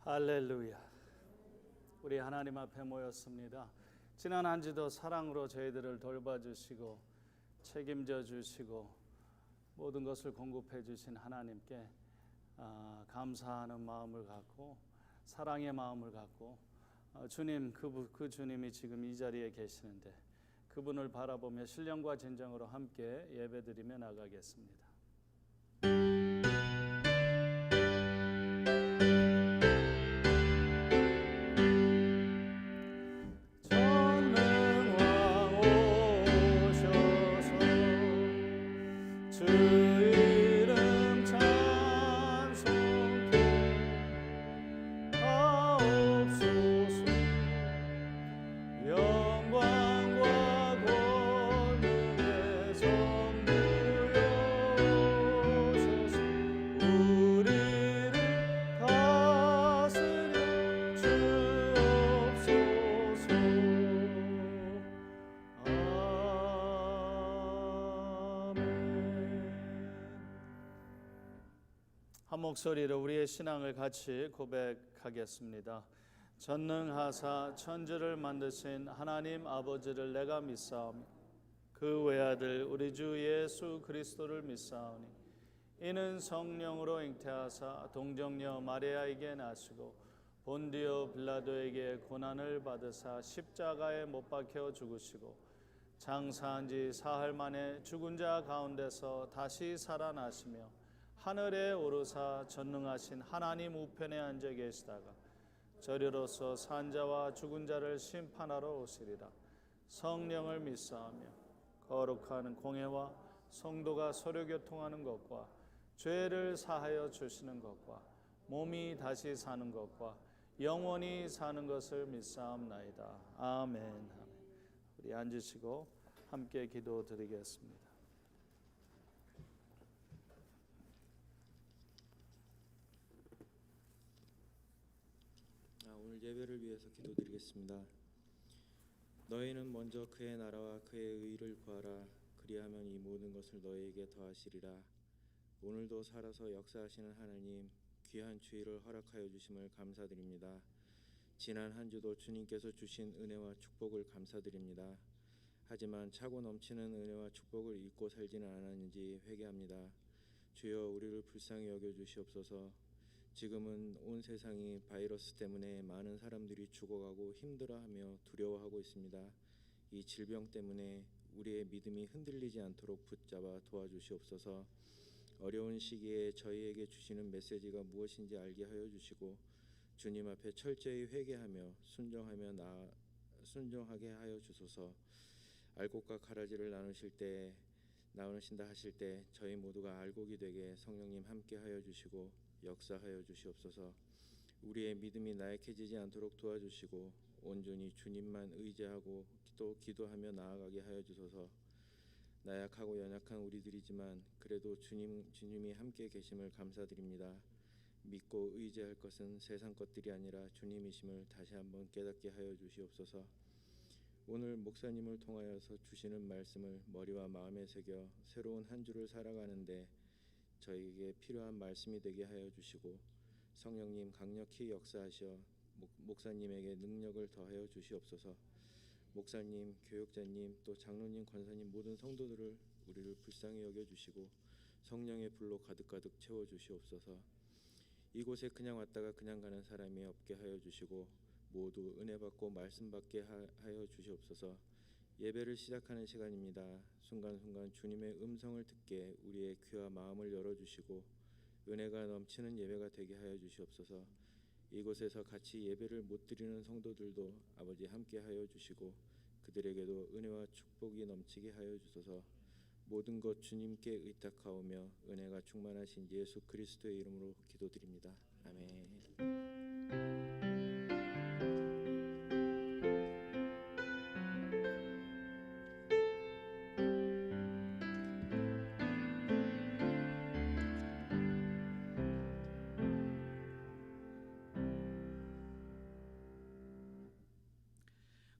할렐루야. 우리 하나님 앞에 모였습니다. 지난 한 주도 사랑으로 저희들을 돌봐주시고 책임져 주시고 모든 것을 공급해 주신 하나님께 감사하는 마음을 갖고 사랑의 마음을 갖고 주님, 그 주님이 지금 이 자리에 계시는데 그분을 바라보며 신령과 진정으로 함께 예배드리며 나가겠습니다. 한 목소리로 우리의 신앙을 같이 고백하겠습니다. 전능하사 천지를 만드신 하나님 아버지를 내가 믿사오니 그 외아들 우리 주 예수 그리스도를 믿사오니 이는 성령으로 잉태하사 동정녀 마리아에게 나시고 본디오 빌라도에게 고난을 받으사 십자가에 못 박혀 죽으시고 장사한 지 사흘 만에 죽은 자 가운데서 다시 살아나시며 하늘에 오르사 전능하신 하나님 우편에 앉아 계시다가 저리로서 산자와 죽은 자를 심판하러 오시리라. 성령을 믿사오며 거룩한 공회와 성도가 서로 교통하는 것과 죄를 사하여 주시는 것과 몸이 다시 사는 것과 영원히 사는 것을 믿사옵나이다. 아멘. 우리 앉으시고 함께 기도드리겠습니다. 오늘 예배를 위해서 기도드리겠습니다. 너희는 먼저 그의 나라와 그의 의를 구하라. 그리하면 이 모든 것을 너희에게 더하시리라. 오늘도 살아서 역사하시는 하나님, 귀한 주일을 허락하여 주심을 감사드립니다. 지난 한 주도 주님께서 주신 은혜와 축복을 감사드립니다. 하지만 차고 넘치는 은혜와 축복을 잊고 살지는 않았는지 회개합니다. 주여, 우리를 불쌍히 여겨 주시옵소서. 지금은 온 세상이 바이러스 때문에 많은 사람들이 죽어가고 힘들어하며 두려워하고 있습니다. 이 질병 때문에 우리의 믿음이 흔들리지 않도록 붙잡아 도와주시옵소서. 어려운 시기에 저희에게 주시는 메시지가 무엇인지 알게 하여 주시고 주님 앞에 철저히 회개하며 순종하게 하여 주소서. 알곡과 가라지를 나누신다 하실 때 저희 모두가 알곡이 되게 성령님 함께 하여 주시고 역사하여 주시옵소서. 우리의 믿음이 나약해지지 않도록 도와주시고 온전히 주님만 의지하고 또 기도하며 나아가게 하여 주소서. 나약하고 연약한 우리들이지만 그래도 주님이 함께 계심을 감사드립니다. 믿고 의지할 것은 세상 것들이 아니라 주님이심을 다시 한번 깨닫게 하여 주시옵소서. 오늘 목사님을 통하여서 주시는 말씀을 머리와 마음에 새겨 새로운 한 주를 살아가는데 저희에게 필요한 말씀이 되게 하여 주시고 성령님 강력히 역사하셔 목사님에게 능력을 더하여 주시옵소서. 목사님, 교육자님, 또 장로님, 권사님 모든 성도들을 우리를 불쌍히 여겨 주시고 성령의 불로 가득 채워 주시옵소서. 이곳에 그냥 왔다가 그냥 가는 사람이 없게 하여 주시고 모두 은혜 받고 말씀 받게 하여 주시옵소서. 예배를 시작하는 시간입니다. 순간순간 주님의 음성을 듣게 우리의 귀와 마음을 열어주시고 은혜가 넘치는 예배가 되게 하여 주시옵소서. 이곳에서 같이 예배를 못 드리는 성도들도 아버지 함께 하여 주시고 그들에게도 은혜와 축복이 넘치게 하여 주소서. 모든 것 주님께 의탁하오며 은혜가 충만하신 예수 그리스도의 이름으로 기도드립니다. 아멘.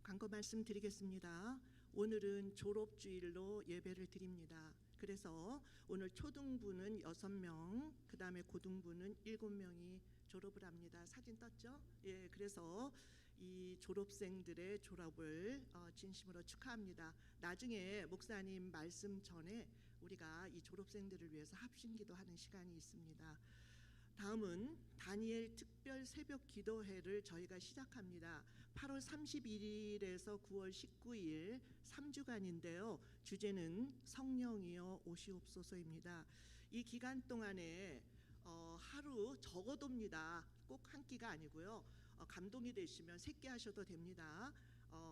광고 말씀드리겠습니다. 오늘은 졸업주일로 예배를 드립니다. 그래서 오늘 초등부는 6명, 그 다음에 고등부는 7명이 졸업을 합니다. 사진 떴죠? 예, 그래서 이 졸업생들의 졸업을 진심으로 축하합니다. 나중에 목사님 말씀 전에 우리가 이 졸업생들을 위해서 합심기도 하는 시간이 있습니다. 다음은 다니엘 특별 새벽 기도회를 저희가 시작합니다. 8월 31일에서 9월 19일 3주간인데요. 주제는 성령이여 오시옵소서입니다. 이 기간 동안에 하루 적어도입니다. 꼭 한 끼가 아니고요. 감동이 되시면 3끼 하셔도 됩니다.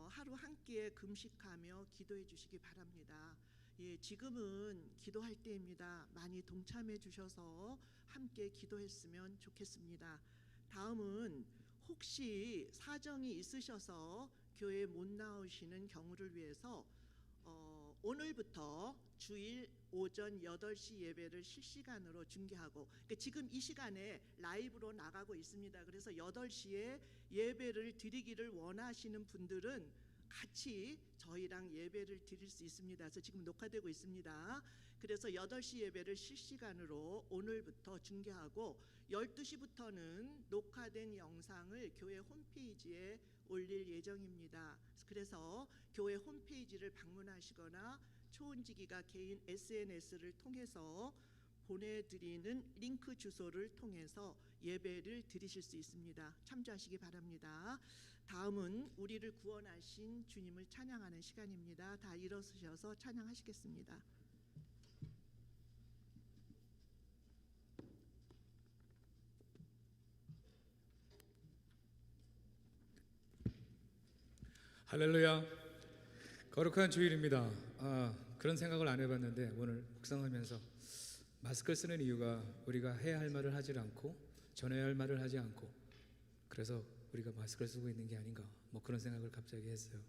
하루 한 끼에 금식하며 기도해 주시기 바랍니다. 예, 지금은 기도할 때입니다. 많이 동참해 주셔서 함께 기도했으면 좋겠습니다. 다음은 혹시 사정이 있으셔서 교회에 못 나오시는 경우를 위해서 오늘부터 주일 오전 8시 예배를 실시간으로 중계하고, 그러니까 지금 이 시간에 라이브로 나가고 있습니다. 그래서 8시에 예배를 드리기를 원하시는 분들은 같이 저희랑 예배를 드릴 수 있습니다. 그래서 지금 녹화되고 있습니다. 그래서 8시 예배를 실시간으로 오늘부터 중계하고 12시부터는 녹화된 영상을 교회 홈페이지에 올릴 예정입니다. 그래서 교회 홈페이지를 방문하시거나 초은지기가 개인 SNS를 통해서 보내드리는 링크 주소를 통해서 예배를 드리실 수 있습니다. 참조하시기 바랍니다. 다음은 우리를 구원하신 주님을 찬양하는 시간입니다. 다 일어서셔서 찬양하시겠습니다. 할렐루야. 거룩한 주일입니다. 그런 생각을 안 해봤는데 오늘 묵상하면서 마스크를 쓰는 이유가 우리가 해야 할 말을 하지 않고 전해야 할 말을 하지 않고 그래서 우리가 마스크를 쓰고 있는 게 아닌가 그런 생각을 갑자기 했어요.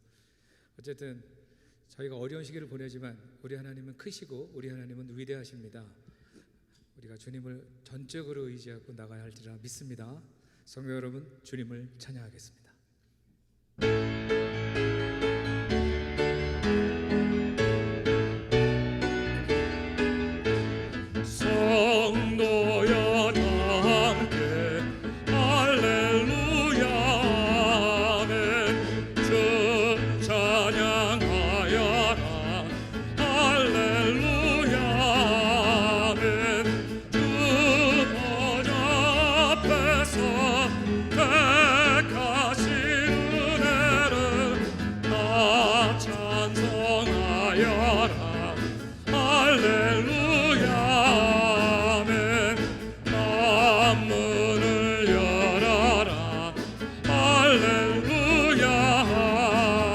어쨌든 저희가 어려운 시기를 보내지만 우리 하나님은 크시고 우리 하나님은 위대하십니다. 우리가 주님을 전적으로 의지하고 나가야 할지라 믿습니다. 성도 여러분, 주님을 찬양하겠습니다. 성도여 다 함께 할렐루야 아멘. 주 찬양하여라 할렐루야 아멘. 주 보좌 앞에서 택하신 은혜를 다 찬송하여라 할렐루야 아멘. 만문을 열어라 할렐루야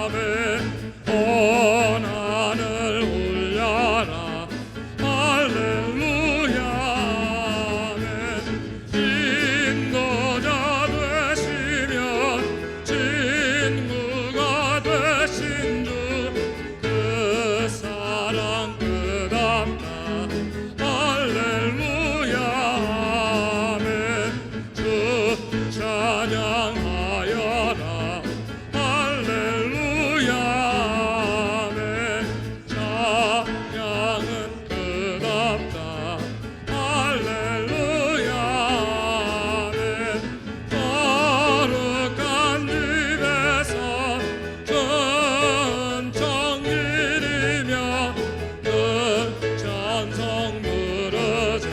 아멘. 고난을 울려라 할렐루야 아멘. 인도자 되시며 친구가 되신 주 그 사랑 끝없다 할렐루야 아멘. 주 찬양하여라 할렐루야 아멘. 찬양은 끝없다 할렐루야 아멘. 거룩한 집에서 전정일이며 그 찬송 부르자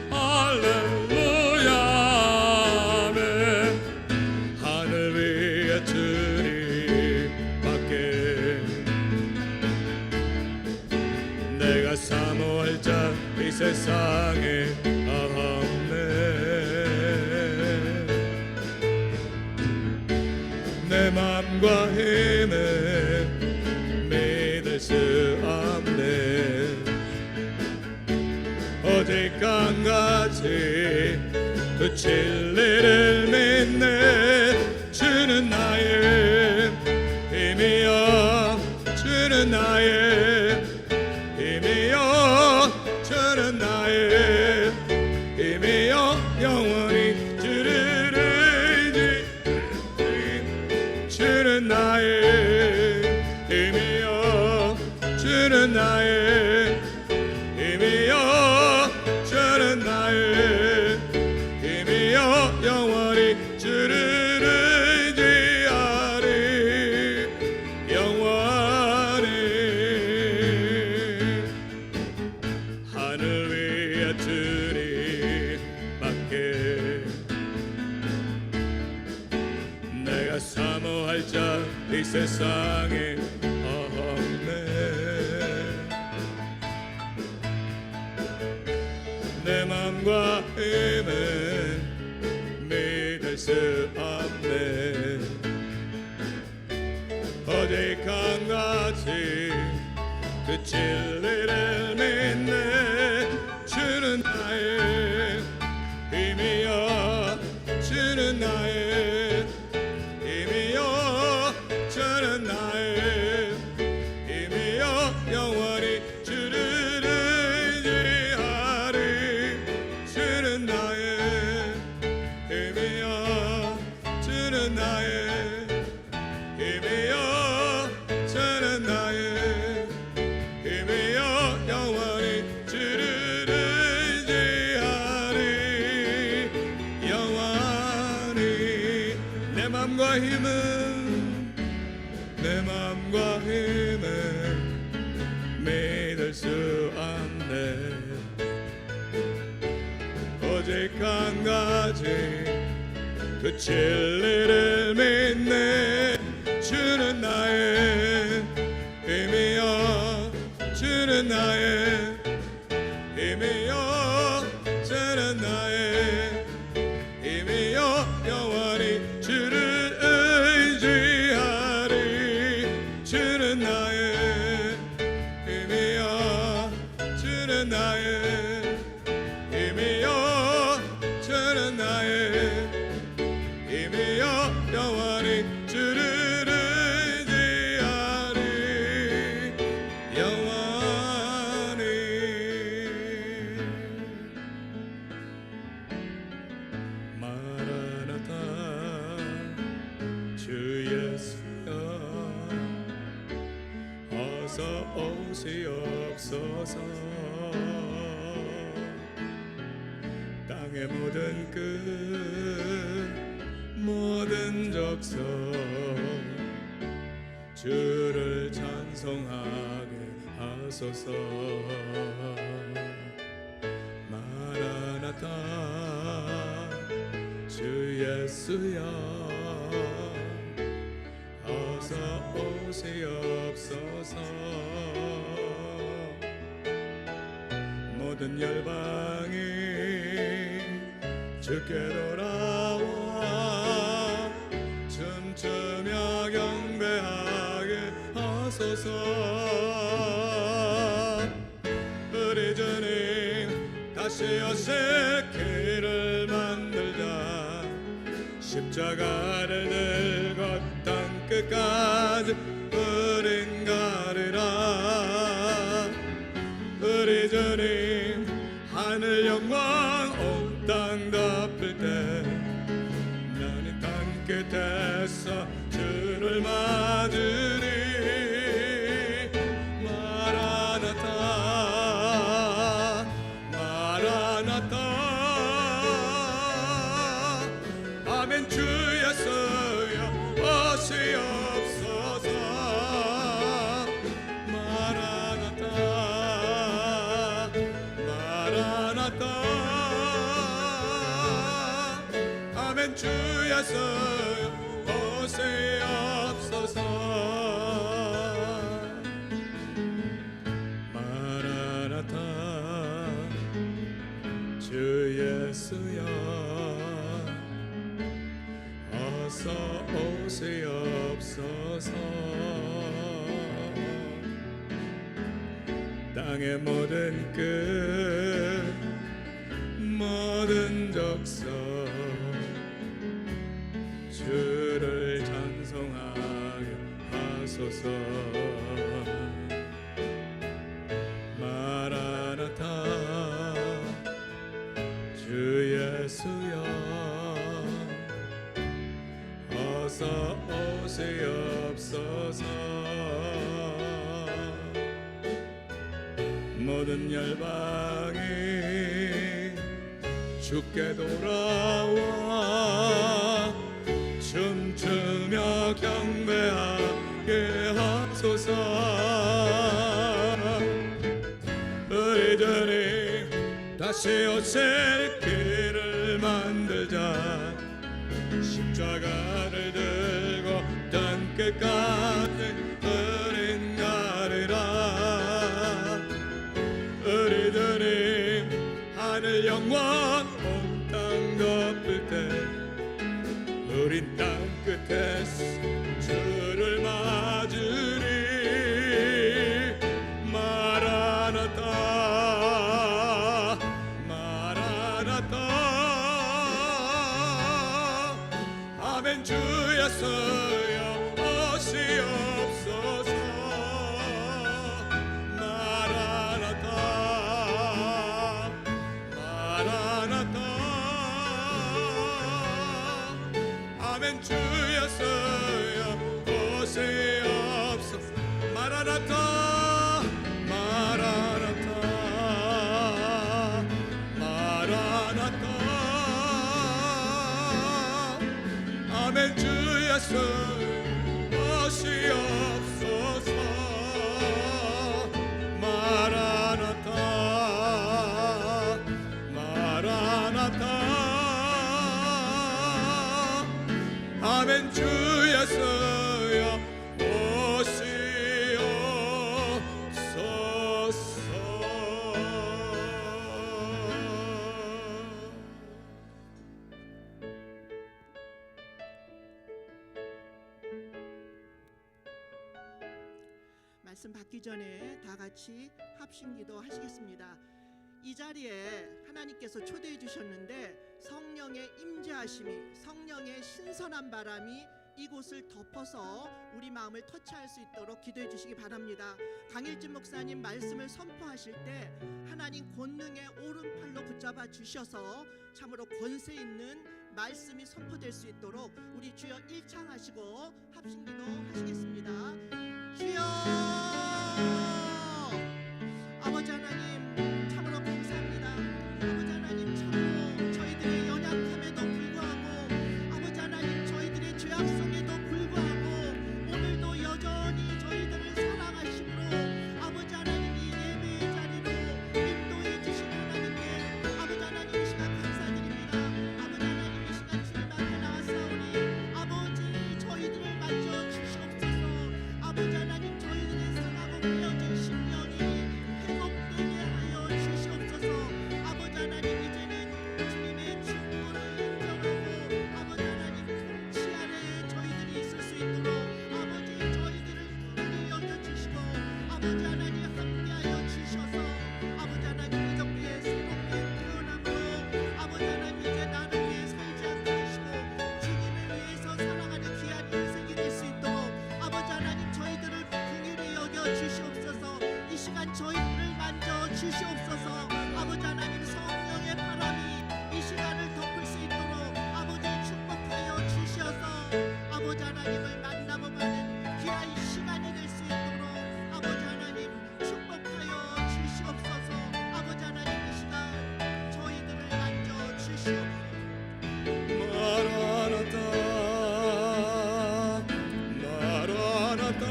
할렐루야 아멘. 하늘 위에 주님 밖에 내가 사모할 자 이 세상에 없네. 내 맘과 힘은 믿을 수 없네. 오직 한 가지 그 진리를 믿네. 주는 나의 힘이여 주는 나의 힘이여 주는 나의 힘이여 영원히 주를 의지 주는 나의 힘이여 주는 나의 힘이여 주는 나의 힘이여 이 세상에 없네. 내 맘과 힘은 믿을 수 없네. 오직 한 가지 그 진리를 믿네. 주는 나의 힘이여, 주는 나의 힘이여, 주는 나의 힘이여. 영원히 주를 의지하리. 주는 나의 힘이여, 주는 나의 힘이여, 주는 나의 힘이여. 영원히 주를 의지하리. 영원히 내 맘과 힘은, 내 맘과 힘은 믿을 수 없네. 오직 한 가지 그 진리를 믿네. 주는 나의 힘이여, 주는 나의 힘이여, 주는 나의 힘이여. 영원히 주를 의지하리. 주는 나의 힘이여, 주는 나의 힘이여, 주는 나의 힘이여. 영원히 주를 의지하리. 영원히 마라나타 주 예수여 어서 오시옵소서. 땅의 모든 끝 모든 적성 주를 찬송하게 하소서. 마라나타 주 예수여 어서 오시옵소서. 모든 열방이 주께 돌아와 춤추며 경배하게 하소서. 우리 주님 다시 오실 길을 만들자. 십자가를 들고 땅 끝까지 우린 가리라. 우리 주님 하늘 영광 온 땅 덮을 때 나는 땅 끝에서 주를 맞으리. 마라나타 마라나타 아멘. 주 예수여 오시옵소서. 마라나타 마라나타 아멘. 주 예수여 오시옵소서. 마라나타 주 예수여 어서 오시옵소서. 땅의 모든 끝 모든 적성 주를 찬송하게 하소서. 마라나타 주 예수여 어서 오시옵소서. 모든 열방이 주께 돌아와 춤추며 경배하게 하소서. 우리 주님 다시 오실 길을 만들자. 십자가를 들고 땅 끝까지 은인 가리라. 우리 주님 하늘 영원 온 땅 덮을 때 우린 땅 끝에서 주를 맞으리. 마라나타 마라나타 아멘. 주였어요 오시옵소서. 마라나타 마라나타 아멘. 주였어요 오시옵소서. 마라나타 마라나타 마라나타 아멘. 주였어요 오시옵소서. 마라나타 마라나타 아멘. 주였어요 말씀 받기 전에 다 같이 합심기도 하시겠습니다. 이 자리에 하나님께서 초대해 주셨는데 성령의 임재하심이, 성령의 신선한 바람이 이곳을 덮어서 우리 마음을 터치할 수 있도록 기도해 주시기 바랍니다. 강일진 목사님 말씀을 선포하실 때 하나님 권능의 오른팔로 붙잡아 주셔서 참으로 권세 있는 말씀이 선포될 수 있도록 우리 주여 일창하시고 합심기도 하시겠습니다. 주여 아버지 하나님 참으로 감사합니다. 아버지 하나님 참으로 저희들의 연약함에도 불구하고 아버지 하나님 저희들의 죄악성에도 불구하고 오늘도 여전히 저희들을 사랑하심으로 아버지 하나님 이 예배의 자리로 인도해 주시는 하나님께 아버지 하나님 이 시간 감사드립니다. 아버지 하나님 이 시간 주님 앞에 나왔사오니 아버지 저희들을 만져 주시옵소서. 아버지 하나님 저희들의 상하고 깨어진 심령이 회복되게 하여 주시옵소서. 아버지 하나님 이제는 주님의 충고를 인정하고 아버지 하나님 통치 아래에 저희들이 있을 수 있도록 아버지 저희들을 긍휼히 여겨주시고 아버지 하나님 함께하여 주셔서 아버지 하나님 이적교회 새롭게 태어남으로 아버지 하나님 이제 나를 위해 살지 않게 하시고 주님을 위해서 살아가는 귀한 인생이 될 수 있도록 아버지 하나님 저희들을 긍휼히 여겨 주시옵소서. 이 시간 저희들을 만져 주시옵소서. 아버지 하나님 성령의 바람이 이 시간을 덮을 수 있도록 아버지 축복하여 주셔서 아버지 하나님을 만나고 가는 귀한 시간이 될 수 있도록 아버지 하나님 축복하여 주시옵소서. 아버지 하나님 이 시간 저희들을 만져 주시옵소서. 마라나타 마라나타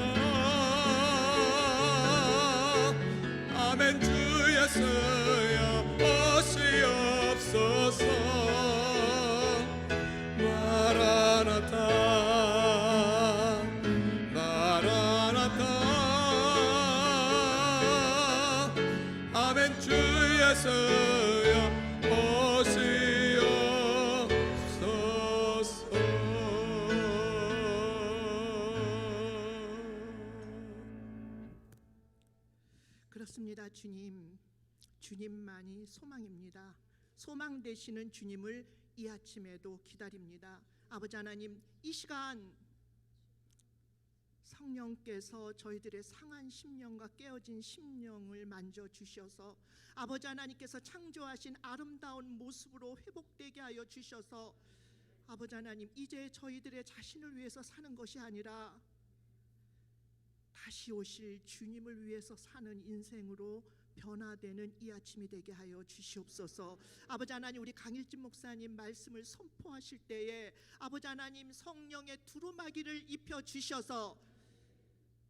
아멘. 주였어요 오시옵소서. 마라나타 마라나타 아멘. 주였어요 오시옵소서. 그렇습니다. 주님만이 소망입니다. 소망 되시는 주님을 이 아침에도 기다립니다. 아버지 하나님 이 시간 성령께서 저희들의 상한 심령과 깨어진 심령을 만져 주셔서 아버지 하나님께서 창조하신 아름다운 모습으로 회복되게 하여 주셔서 아버지 하나님 이제 저희들의 자신을 위해서 사는 것이 아니라 다시 오실 주님을 위해서 사는 인생으로 변화되는 이 아침이 되게 하여 주시옵소서. 아버지 하나님 우리 강일진 목사님 말씀을 선포하실 때에 아버지 하나님 성령의 두루마기를 입혀 주셔서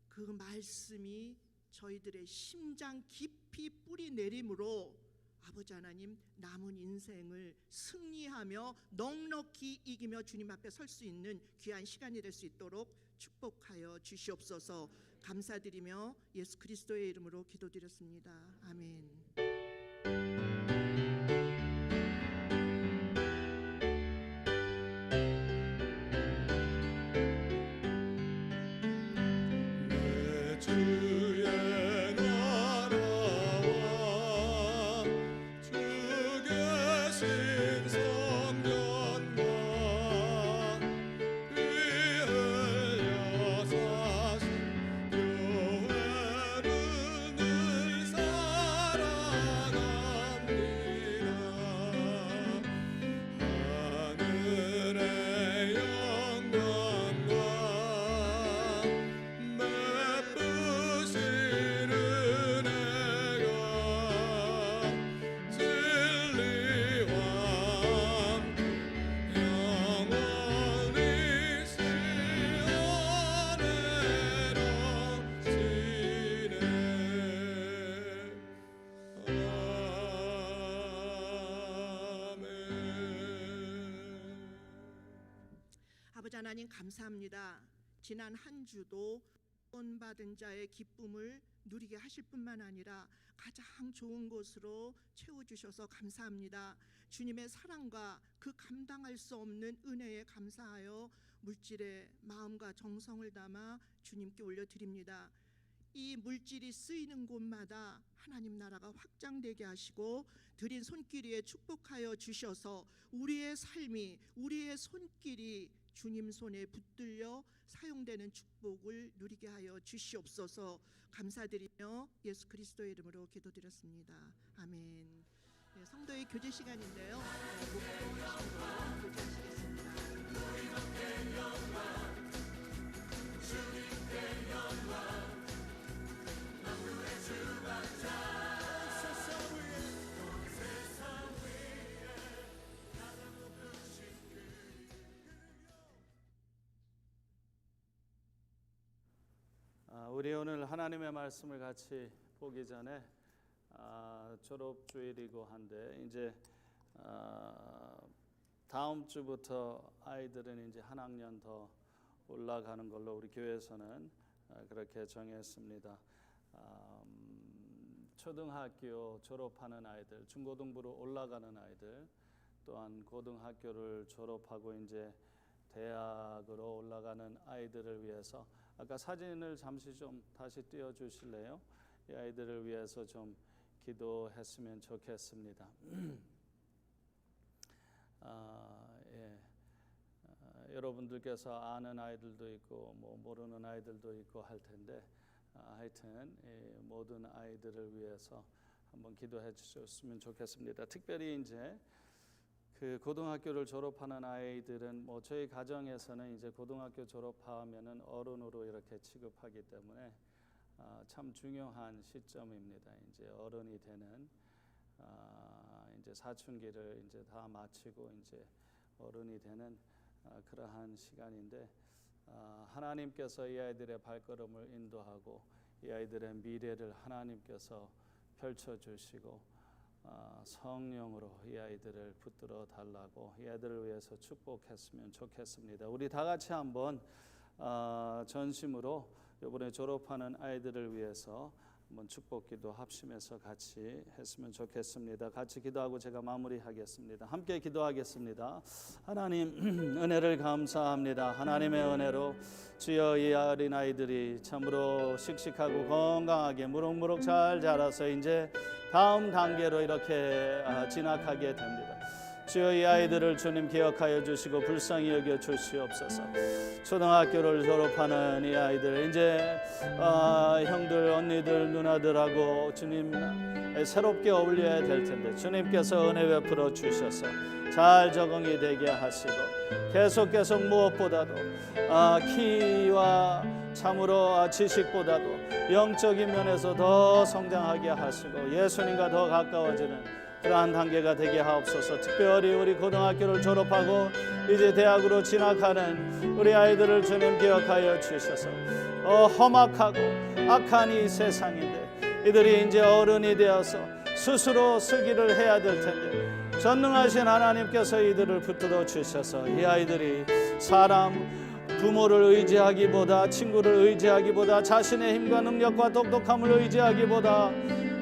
그 말씀이 저희들의 심장 깊이 뿌리 내림으로 아버지 하나님 남은 인생을 승리하며 넉넉히 이기며 주님 앞에 설 수 있는 귀한 시간이 될 수 있도록 축복하여 주시옵소서. 감사드리며 예수 그리스도의 이름으로 기도드렸습니다. 아멘. 내 주의 나라와 주 계신 성전과 피 흘려 사신 교회를 늘 사랑합니다. 하늘의 영광과 맵부신 은혜가 진리와 영원히 아멘. 아버지 하나님 감사합니다. 지난 한 주도 구원받은 자의 기쁨을 누리게 하실 뿐만 아니라 가장 좋은 곳으로 채워주셔서 감사합니다. 주님의 사랑과 그 감당할 수 없는 은혜에 감사하여 물질의 마음과 정성을 담아 주님께 올려드립니다. 이 물질이 쓰이는 곳마다 하나님 나라가 확장되게 하시고 드린 손길 위에 축복하여 주셔서 우리의 삶이, 우리의 손길이 주님 손에 붙들려 사용되는 축복을 누리게 하여 주시옵소서. 감사드리며 예수 그리스도의 이름으로 기도드렸습니다. 아멘. 네, 성도의 교제 시간인데요. 목도하시고 교제하시겠습니다. 우리 오늘 하나님의 말씀을 같이 보기 전에 졸업 주일이고 한데 이제 다음 주부터 아이들은 이제 한 학년 더 올라가는 걸로 우리 교회에서는 그렇게 정했습니다. 초등학교 졸업하는 아이들, 중고등부로 올라가는 아이들, 또한 고등학교를 졸업하고 이제 대학으로 올라가는 아이들을 위해서 아까 사진을 잠시 좀 다시 띄워 주실래요? 이 아이들을 위해서 좀 기도했으면 좋겠습니다. 여러분들께서 아는 아이들도 있고 뭐 모르는 아이들도 있고 할 텐데 하여튼 모든 아이들을 위해서 한번 기도해 주셨으면 좋겠습니다. 특별히 이제 그 고등학교를 졸업하는 아이들은 뭐 저희 가정에서는 이제 고등학교 졸업하면은 어른으로 이렇게 취급하기 때문에 참 중요한 시점입니다. 이제 어른이 되는 이제 사춘기를 이제 다 마치고 이제 어른이 되는 그러한 시간인데 하나님께서 이 아이들의 발걸음을 인도하고 이 아이들의 미래를 하나님께서 펼쳐주시고 성령으로 이 아이들을 붙들어 달라고 이 아이들을 위해서 축복했으면 좋겠습니다. 우리 다 같이 한번 전심으로 이번에 졸업하는 아이들을 위해서 한번 축복기도 합심해서 같이 했으면 좋겠습니다. 같이 기도하고 제가 마무리하겠습니다. 함께 기도하겠습니다. 하나님 은혜를 감사합니다. 하나님의 은혜로 주여 이 어린아이들이 참으로 씩씩하고 건강하게 무럭무럭 잘 자라서 이제 다음 단계로 이렇게 진학하게 됩니다. 주여 이 아이들을 주님 기억하여 주시고 불쌍히 여겨 주시옵소서. 초등학교를 졸업하는 이 아이들 이제 형들 언니들 누나들하고 주님 새롭게 어울려야 될 텐데 주님께서 은혜 베풀어 주셔서 잘 적응이 되게 하시고 계속 무엇보다도 키와 참으로 지식보다도 영적인 면에서 더 성장하게 하시고 예수님과 더 가까워지는 그러한 단계가 되게 하옵소서. 특별히 우리 고등학교를 졸업하고 이제 대학으로 진학하는 우리 아이들을 주님 기억하여 주셔서 험악하고 악한 이 세상인데 이들이 이제 어른이 되어서 스스로 쓰기를 해야 될 텐데 전능하신 하나님께서 이들을 붙들어 주셔서 이 아이들이 사람 부모를 의지하기보다, 친구를 의지하기보다, 자신의 힘과 능력과 똑똑함을 의지하기보다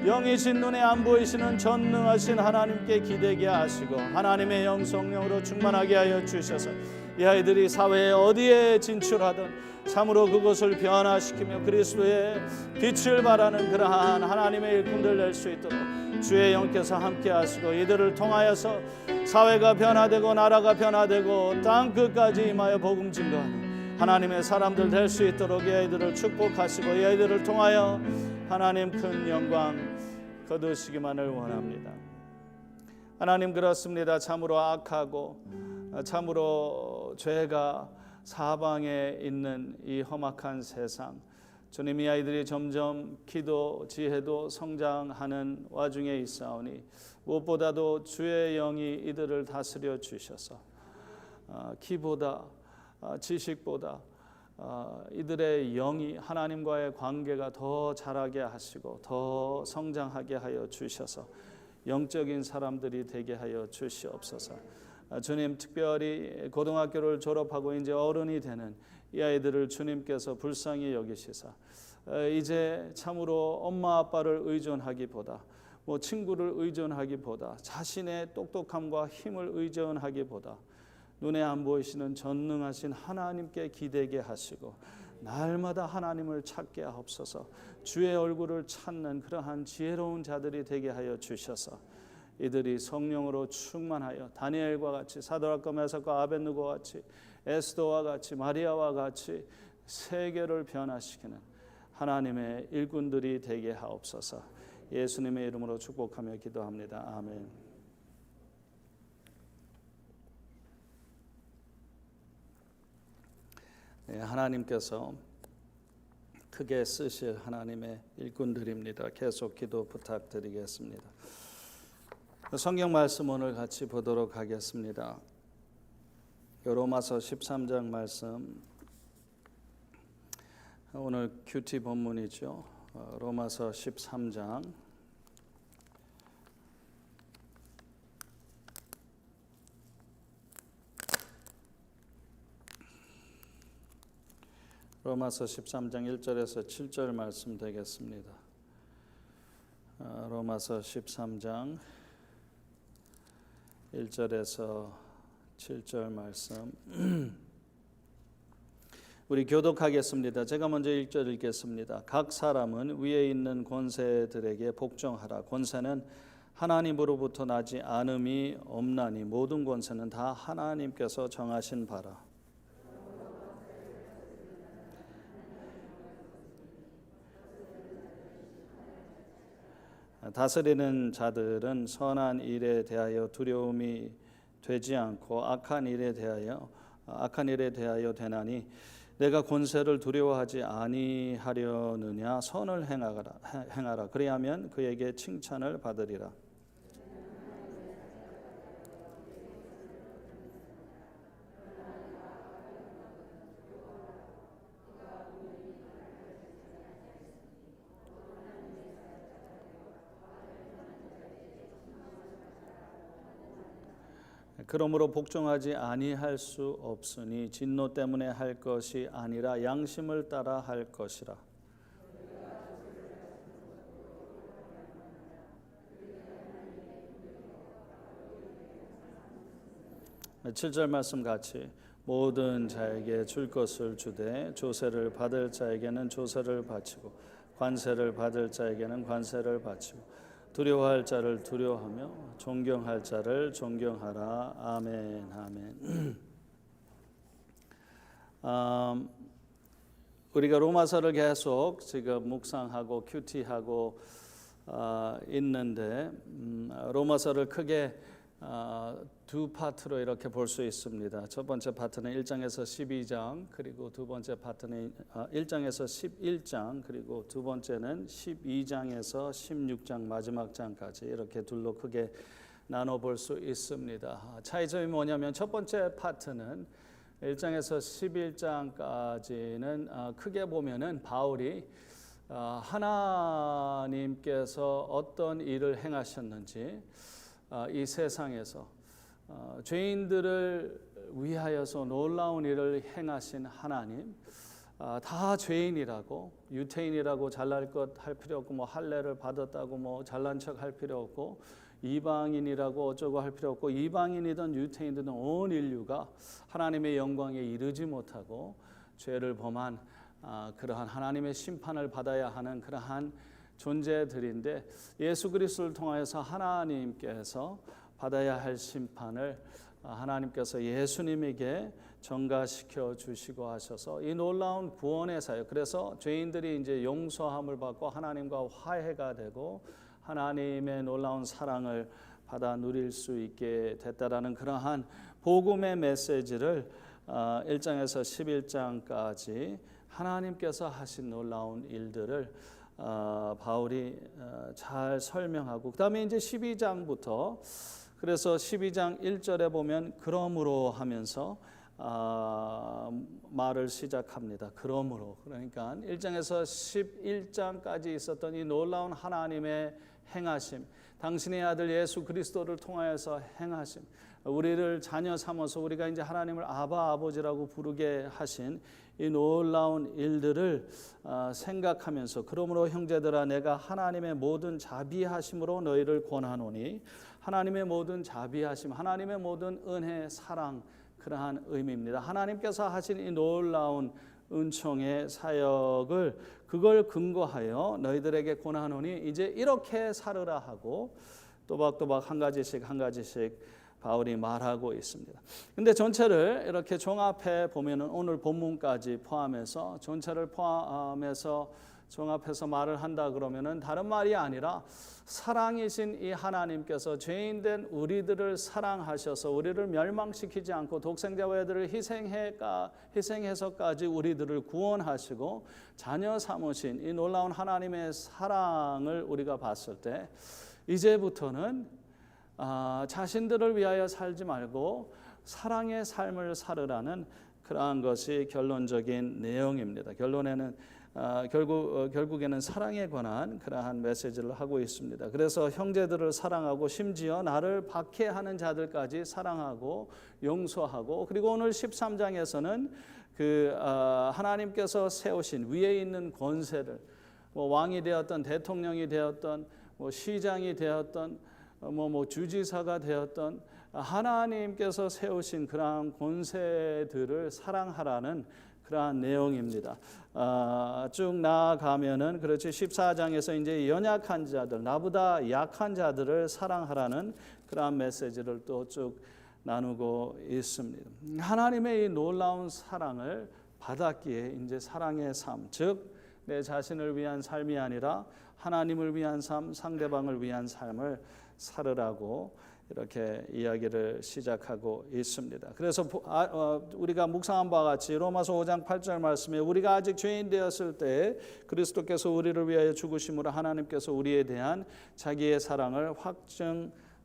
영이신, 눈에 안 보이시는 전능하신 하나님께 기대게 하시고 하나님의 영 성령으로 충만하게 하여 주셔서 이 아이들이 사회에 어디에 진출하든 참으로 그것을 변화시키며 그리스도의 빛을 발하는 그러한 하나님의 일꾼들 될 수 있도록 주의 영께서 함께 하시고 이들을 통하여서 사회가 변화되고 나라가 변화되고 땅 끝까지 임하여 복음 증거하는 하나님의 사람들 될 수 있도록 이 아이들을 축복하시고 이 아이들을 통하여 하나님 큰 영광 거두시기만을 원합니다. 하나님, 그렇습니다. 참으로 악하고 참으로 죄가 사방에 있는 이 험악한 세상, 주님, 이 아이들이 점점 기도 지혜도 성장하는 와중에 있사오니 무엇보다도 주의 영이 이들을 다스려 주셔서 키보다 지식보다 이들의 영이 하나님과의 관계가 더 자라게 하시고 더 성장하게 하여 주셔서 영적인 사람들이 되게 하여 주시옵소서. 주님, 특별히 고등학교를 졸업하고 이제 어른이 되는 이 아이들을 주님께서 불쌍히 여기시사 이제 참으로 엄마 아빠를 의존하기보다 친구를 의존하기보다 자신의 똑똑함과 힘을 의존하기보다 눈에 안 보이시는 전능하신 하나님께 기대게 하시고 날마다 하나님을 찾게 하옵소서. 주의 얼굴을 찾는 그러한 지혜로운 자들이 되게 하여 주셔서 이들이 성령으로 충만하여 다니엘과 같이, 사드락과 메삭과 아벳느고와 같이, 에스더와 같이, 마리아와 같이 세계를 변화시키는 하나님의 일꾼들이 되게 하옵소서. 예수님의 이름으로 축복하며 기도합니다. 아멘. 네, 하나님께서 크게 쓰실 하나님의 일꾼들입니다. 계속 기도 부탁드리겠습니다. 성경 말씀 오늘 같이 보도록 하겠습니다. 로마서 13장 말씀, 오늘 큐티 본문이죠. 로마서 13장 로마서 13장 1절에서 7절 말씀 되겠습니다. 로마서 13장 1절에서 7절 말씀 우리 교독하겠습니다. 제가 먼저 1절 읽겠습니다. 각 사람은 위에 있는 권세들에게 복종하라. 권세는 하나님으로부터 나지 않음이 없나니 모든 권세는 다 하나님께서 정하신 바라. 다스리는 자들은 선한 일에 대하여 두려움이 되지 않고 악한 일에 대하여 되나니 내가 권세를 두려워하지 아니하려느냐. 선을 행하라. 그리하면 그에게 칭찬을 받으리라. 그러므로 복종하지 아니할 수 없으니 진노 때문에 할 것이 아니라 양심을 따라 할 것이라. 7절 말씀 같이 모든 자에게 줄 것을 주되 조세를 받을 자에게는 조세를 바치고 관세를 받을 자에게는 관세를 바치고 두려워할 자를 두려워하며 존경할 자를 존경하라. 아멘. 아멘. 우리가 로마서를 계속 지금 묵상하고 큐티하고 있는데 로마서를 크게 두 파트로 이렇게 볼 수 있습니다. 첫 번째 파트는 1장에서 12장, 그리고 두 번째 파트는 1장에서 11장, 그리고 두 번째는 12장에서 16장 마지막 장까지 이렇게 둘로 크게 나눠 볼 수 있습니다. 차이점이 뭐냐면 첫 번째 파트는 1장에서 11장까지는 크게 보면은 바울이 하나님께서 어떤 일을 행하셨는지 이 세상에서 죄인들을 위하여서 놀라운 일을 행하신 하나님, 다 죄인이라고, 유태인이라고 잘날 것 할 필요 없고, 뭐 할례를 받았다고 뭐 잘난 척 할 필요 없고, 이방인이라고 어쩌고 할 필요 없고, 이방인이든 유태인이든 온 인류가 하나님의 영광에 이르지 못하고 죄를 범한 그러한 하나님의 심판을 받아야 하는 그러한 존재들인데, 예수 그리스도를 통하여서 하나님께서 받아야 할 심판을 하나님께서 예수님에게 전가시켜 주시고 하셔서 이 놀라운 구원의 사역, 그래서 죄인들이 이제 용서함을 받고 하나님과 화해가 되고 하나님의 놀라운 사랑을 받아 누릴 수 있게 됐다라는 그러한 복음의 메시지를 1장에서 11장까지 하나님께서 하신 놀라운 일들을 바울이 잘 설명하고, 그 다음에 이제 12장부터, 그래서 12장 1절에 보면 그러므로 하면서 말을 시작합니다. 그러므로, 그러니까 1장에서 11장까지 있었던 이 놀라운 하나님의 행하심, 당신의 아들 예수 그리스도를 통하여서 행하심, 우리를 자녀 삼아서 우리가 이제 하나님을 아바 아버지라고 부르게 하신 이 놀라운 일들을 생각하면서, 그러므로 형제들아 내가 하나님의 모든 자비하심으로 너희를 권하노니, 하나님의 모든 자비하심, 하나님의 모든 은혜, 사랑, 그러한 의미입니다. 하나님께서 하신 이 놀라운 은총의 사역을, 그걸 근거하여 너희들에게 권하노니 이제 이렇게 살으라 하고 또박또박 한 가지씩 바울이 말하고 있습니다. 근데 전체를 이렇게 종합해 보면은 오늘 본문까지 포함해서, 전체를 포함해서 종합해서 말을 한다 그러면은 다른 말이 아니라 사랑이신 이 하나님께서 죄인된 우리들을 사랑하셔서 우리를 멸망시키지 않고 독생자와 아들을 희생해서까지 우리들을 구원하시고 자녀 삼으신 이 놀라운 하나님의 사랑을 우리가 봤을 때, 이제부터는 자신들을 위하여 살지 말고 사랑의 삶을 살으라는 그러한 것이 결론적인 내용입니다. 결국에는 사랑에 관한 그러한 메시지를 하고 있습니다. 그래서 형제들을 사랑하고 심지어 나를 박해하는 자들까지 사랑하고 용서하고, 그리고 오늘 13장에서는 하나님께서 세우신 위에 있는 권세를, 왕이 되었던, 대통령이 되었던, 시장이 되었던, 주지사가 되었던 하나님께서 세우신 그러한 권세들을 사랑하라는 그러한 내용입니다. 쭉 나아가면은, 그렇지, 14장에서 이제 연약한 자들, 나보다 약한 자들을 사랑하라는 그러한 메시지를 또 쭉 나누고 있습니다. 하나님의 이 놀라운 사랑을 받았기에 이제 사랑의 삶, 즉 내 자신을 위한 삶이 아니라 하나님을 위한 삶, 상대방을 위한 삶을 살으라고 이렇게 이야기를 시작하고 있습니다. 그래서 우리가 묵상한 바와 같이 로마서 5장 8절 말씀에 우리가 아직 죄인 되었을 때 그리스도께서 우리를 위하여 죽으심으로 하나님께서 우리에 대한 자기의 사랑을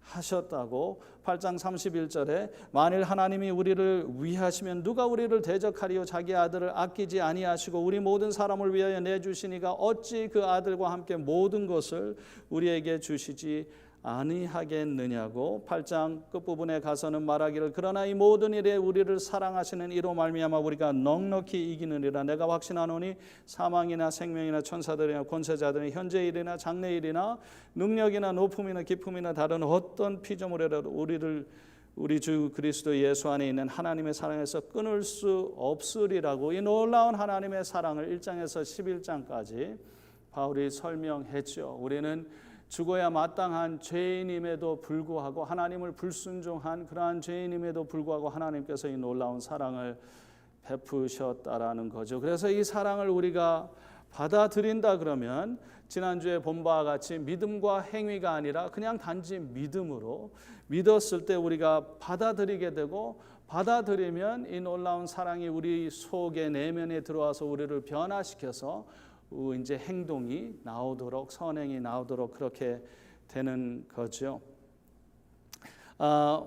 확증하셨다고, 8장 31절에 만일 하나님이 우리를 위하시면 누가 우리를 대적하리요, 자기 아들을 아끼지 아니하시고 우리 모든 사람을 위하여 내주시니가 어찌 그 아들과 함께 모든 것을 우리에게 주시지 아니하겠느냐고, 8장 끝부분에 가서는 말하기를 그러나 이 모든 일에 우리를 사랑하시는 이로 말미암아 우리가 넉넉히 이기느니라. 내가 확신하노니 사망이나 생명이나 천사들이나 권세자들이나 현재일이나 장래일이나 능력이나 높음이나 깊음이나 다른 어떤 피조물이라도 우리 주 그리스도 예수 안에 있는 하나님의 사랑에서 끊을 수 없으리라고, 이 놀라운 하나님의 사랑을 1장에서 11장까지 바울이 설명했죠. 우리는 죽어야 마땅한 죄인임에도 불구하고, 하나님을 불순종한 그러한 죄인임에도 불구하고 하나님께서 이 놀라운 사랑을 베푸셨다라는 거죠. 그래서 이 사랑을 우리가 받아들인다 그러면 지난주에 본 바와 같이 믿음과 행위가 아니라 그냥 단지 믿음으로 믿었을 때 우리가 받아들이게 되고, 받아들이면 이 놀라운 사랑이 우리 속에 내면에 들어와서 우리를 변화시켜서 이제 행동이 나오도록, 선행이 나오도록 그렇게 되는 거죠.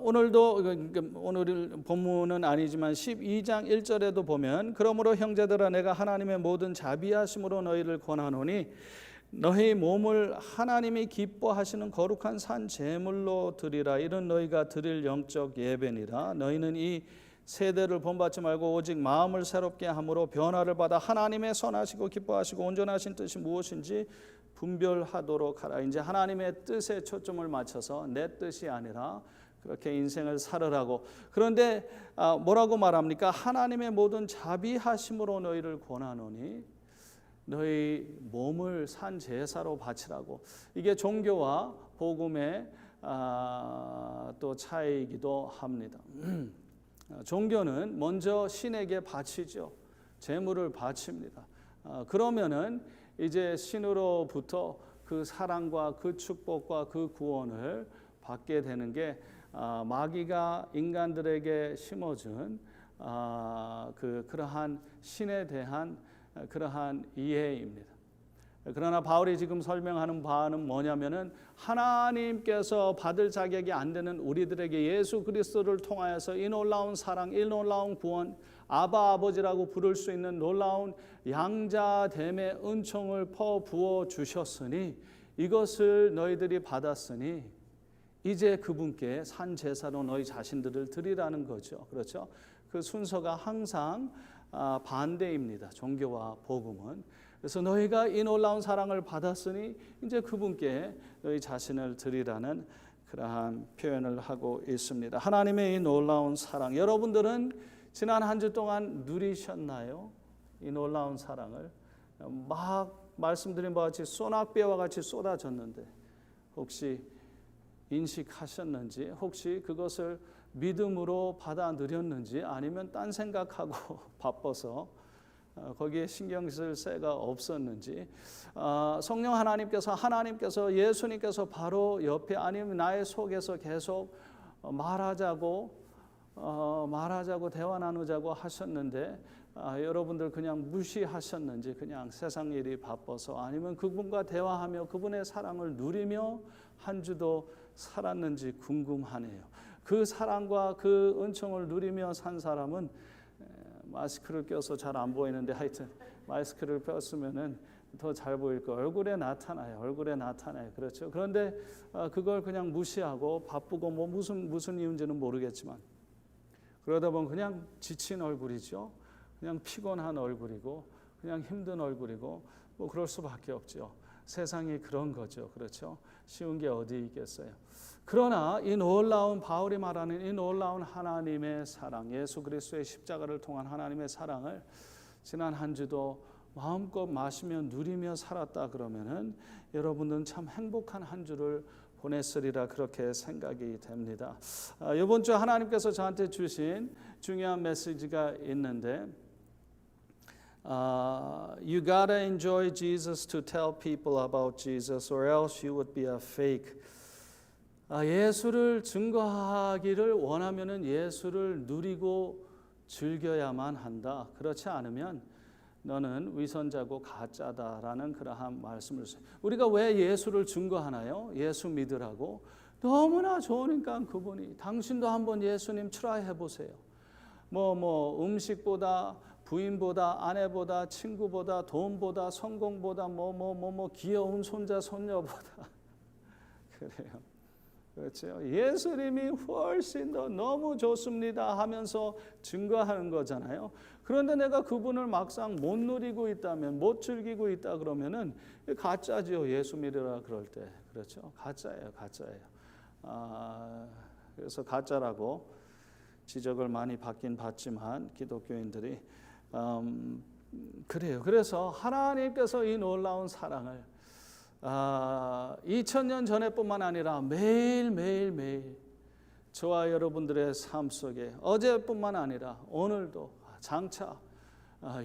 오늘 본문은 아니지만 12장 1절에도 보면 그러므로 형제들아 내가 하나님의 모든 자비하심으로 너희를 권하노니 너희 몸을 하나님이 기뻐하시는 거룩한 산 제물로 드리라. 이런 너희가 드릴 영적 예배니라. 너희는 이 세대를 본받지 말고 오직 마음을 새롭게 함으로 변화를 받아 하나님의 선하시고 기뻐하시고 온전하신 뜻이 무엇인지 분별하도록 하라. 이제 하나님의 뜻에 초점을 맞춰서 내 뜻이 아니라 그렇게 인생을 살으라고. 그런데 뭐라고 말합니까? 하나님의 모든 자비하심으로 너희를 권하노니 너희 몸을 산 제사로 바치라고. 이게 종교와 복음의 또 차이이기도 합니다. 종교는 먼저 신에게 바치죠. 제물을 바칩니다. 그러면은 이제 신으로부터 그 사랑과 그 축복과 그 구원을 받게 되는 게 마귀가 인간들에게 심어준 그러한 신에 대한 그러한 이해입니다. 그러나 바울이 지금 설명하는 바는 뭐냐면은 하나님께서 받을 자격이 안 되는 우리들에게 예수 그리스도를 통하여서 이 놀라운 사랑, 이 놀라운 구원, 아바 아버지라고 부를 수 있는 놀라운 양자됨의 은총을 퍼부어 주셨으니 이것을 너희들이 받았으니 이제 그분께 산 제사로 너희 자신들을 드리라는 거죠. 그렇죠? 그 순서가 항상 반대입니다. 종교와 복음은. 그래서 너희가 이 놀라운 사랑을 받았으니 이제 그분께 너희 자신을 드리라는 그러한 표현을 하고 있습니다. 하나님의 이 놀라운 사랑, 여러분들은 지난 한 주 동안 누리셨나요? 이 놀라운 사랑을 막 말씀드린 바와 같이 소낙비와 같이 쏟아졌는데 혹시 인식하셨는지, 혹시 그것을 믿음으로 받아들였는지, 아니면 딴 생각하고 바빠서 거기에 신경 쓸 새가 없었는지, 성령 하나님께서 예수님께서 바로 옆에 아니면 나의 속에서 계속 말하자고 대화 나누자고 하셨는데 여러분들 그냥 무시하셨는지, 그냥 세상 일이 바빠서, 아니면 그분과 대화하며 그분의 사랑을 누리며 한 주도 살았는지 궁금하네요. 그 사랑과 그 은총을 누리며 산 사람은 마스크를 껴서 잘 안 보이는데 하여튼 마스크를 꼈으면은 더 잘 보일 거. 얼굴에 나타나요. 그렇죠. 그런데 그걸 그냥 무시하고 바쁘고 뭐 무슨 이유인지는 모르겠지만 그러다 보면 그냥 지친 얼굴이죠. 그냥 피곤한 얼굴이고 그냥 힘든 얼굴이고 뭐 그럴 수밖에 없죠. 세상이 그런 거죠. 그렇죠. 쉬운 게 어디 있겠어요. 그러나 이 놀라운, 바울이 말하는 이 놀라운 하나님의 사랑, 예수 그리스도의 십자가를 통한 하나님의 사랑을 지난 한 주도 마음껏 마시며 누리며 살았다 그러면은 여러분은 참 행복한 한 주를 보냈으리라 그렇게 생각이 됩니다. 이번 주 하나님께서 저한테 주신 중요한 메시지가 있는데 You gotta enjoy Jesus to tell people about Jesus, or else you would be a fake. 예수를 증거하기를 원하면은 예수를 누리고 즐겨야만 한다. 그렇지 않으면 너는 위선자고 가짜다라는 그러한 말씀을 써요. 우리가 왜 예수를 증거하나요? 예수 믿으라고. 너무나 좋으니까 그분이. 당신도 한번 예수님 트라이 해보세요. 뭐 음식보다, 부인보다, 아내보다, 친구보다, 돈보다, 성공보다, 귀여운 손자, 손녀보다. 그래요. 그렇죠. 예수님이 훨씬 더 너무 좋습니다 하면서 증거하는 거잖아요. 그런데 내가 그분을 막상 못 누리고 있다면, 못 즐기고 있다 그러면은 가짜지요. 예수 믿으라 그럴 때. 그렇죠. 가짜예요. 그래서 가짜라고 지적을 많이 받긴 받지만 기독교인들이 그래요. 그래서 하나님께서 이 놀라운 사랑을 2000년 전에뿐만 아니라 매일 저와 여러분들의 삶 속에 어제뿐만 아니라 오늘도 장차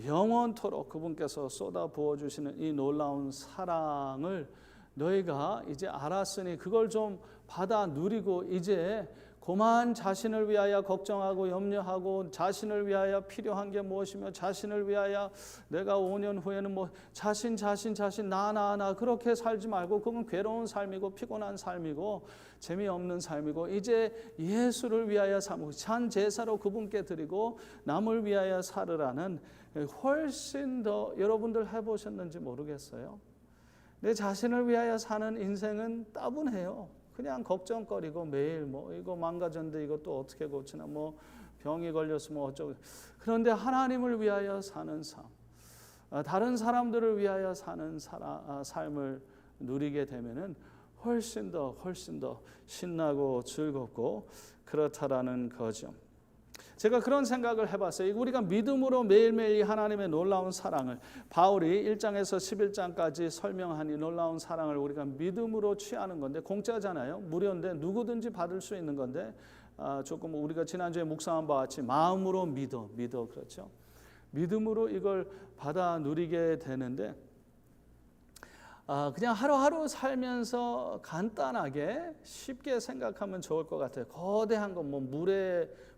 영원토록 그분께서 쏟아 부어주시는 이 놀라운 사랑을 너희가 이제 알았으니 그걸 좀 받아 누리고 이제 그만 자신을 위하여 걱정하고 염려하고 자신을 위하여 필요한 게 무엇이며 자신을 위하여 내가 5년 후에는 뭐 자신 나 그렇게 살지 말고 그건 괴로운 삶이고 피곤한 삶이고 재미없는 삶이고 이제 예수를 위하여 삼고 산 제사로 그분께 드리고 남을 위하여 살으라는 훨씬 더 여러분들 해보셨는지 모르겠어요. 내 자신을 위하여 사는 인생은 따분해요. 그냥 걱정거리고 매일 뭐 이거 망가졌는데 이거 또 어떻게 고치나, 뭐 병이 걸렸으면 어쩌고. 그런데 하나님을 위하여 사는 삶, 다른 사람들을 위하여 사는 삶을 누리게 되면은 훨씬 더 신나고 즐겁고 그렇다라는 거죠. 제가 그런 생각을 해봤어요. 우리가 믿음으로 매일매일 하나님의 놀라운 사랑을, 바울이 1장에서 11장까지 설명한 이 놀라운 사랑을 우리가 믿음으로 취하는 건데, 공짜잖아요. 무료인데 누구든지 받을 수 있는 건데, 조금 우리가 지난주에 묵상한 바와 같이 마음으로 믿어 그렇죠. 믿음으로 이걸 받아 누리게 되는데, 그냥 하루하루 살면서 간단하게 쉽게 생각하면 좋을 것 같아요. 거대한 거, 뭐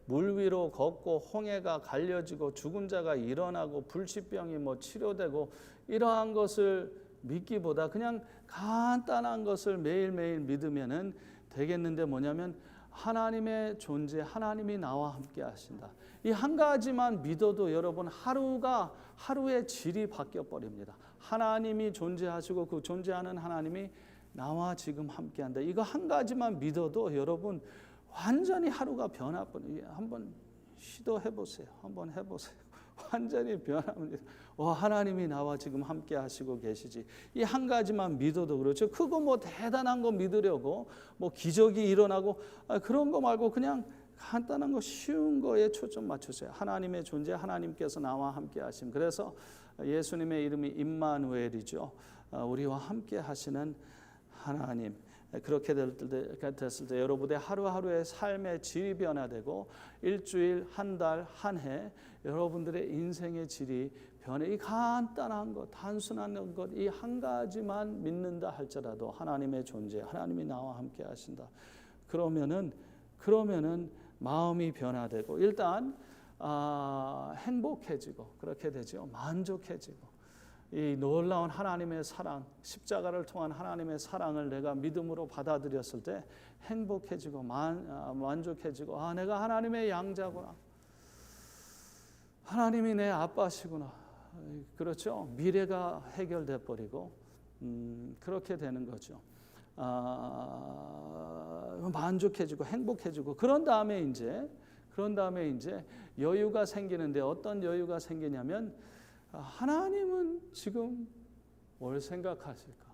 물 위로 걷고 홍해가 갈려지고 죽은 자가 일어나고 불치병이 뭐 치료되고 이러한 것을 믿기보다 그냥 간단한 것을 매일매일 믿으면은 되겠는데, 뭐냐면 하나님의 존재, 하나님이 나와 함께 하신다. 이 한 가지만 믿어도 여러분 하루의 질이 바뀌어 버립니다. 하나님이 존재하시고 그 존재하는 하나님이 나와 지금 함께 한다. 이거 한 가지만 믿어도 여러분 완전히 하루가 변화버려요. 한번 시도해 보세요. 한번 해보세요. 완전히 변합니다. 하나님이 나와 지금 함께 하시고 계시지. 이 한 가지만 믿어도 그렇죠. 그거 뭐 대단한 거 믿으려고 뭐 기적이 일어나고 그런 거 말고 그냥 간단한 거, 쉬운 거에 초점 맞추세요. 하나님의 존재, 하나님께서 나와 함께 하심. 그래서 예수님의 이름이 임마누엘이죠. 우리와 함께 하시는 하나님. 그렇게 됐을 때 여러분의 하루하루의 삶의 질이 변화되고, 일주일, 한 달, 한 해 여러분들의 인생의 질이 변해. 이 간단한 것, 단순한 것, 이 한 가지만 믿는다 할지라도 하나님의 존재, 하나님이 나와 함께 하신다. 그러면은 마음이 변화되고, 일단 행복해지고, 그렇게 되죠. 만족해지고, 이 놀라운 하나님의 사랑, 십자가를 통한 하나님의 사랑을 내가 믿음으로 받아들였을 때 행복해지고 만족해지고, 내가 하나님의 양자구나, 하나님이 내 아빠시구나, 그렇죠. 미래가 해결돼 버리고 그렇게 되는 거죠. 만족해지고 행복해지고, 그런 다음에 이제 여유가 생기는데, 어떤 여유가 생기냐면, 하나님은 지금 뭘 생각하실까?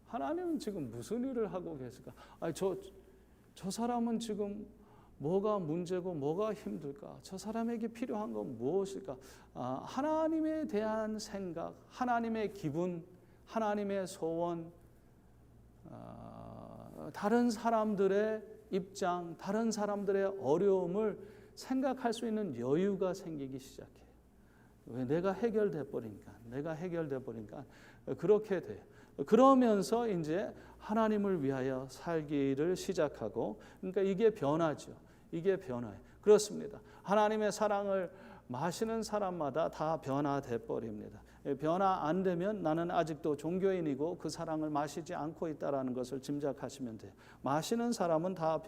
하나님은 지금 무슨 일을 하고 계실까? 저 사람은 지금 뭐가 문제고 뭐가 힘들까? 저 사람에게 필요한 건 무엇일까? 하나님에 대한 생각, 하나님의 기분, 하나님의 소원, 다른 사람들의 입장, 다른 사람들의 어려움을 생각할 수 있는 여유가 생기기 시작해요. 왜? 내가 해결돼 버리니까 그렇게 돼요. 그러면서 이제 하나님을 위하여 살기를 시작하고, 그러니까 이게 변화죠. 이게 변화예요. 그렇습니다. 하나님의 사랑을 마시는 사람마다 다 변화돼 버립니다. 변화 안 되면 나는 아직도 종교인이고 그 사랑을 마시지 않고 있다라는 것을 짐작하시면 돼요. 마시는 사람은 다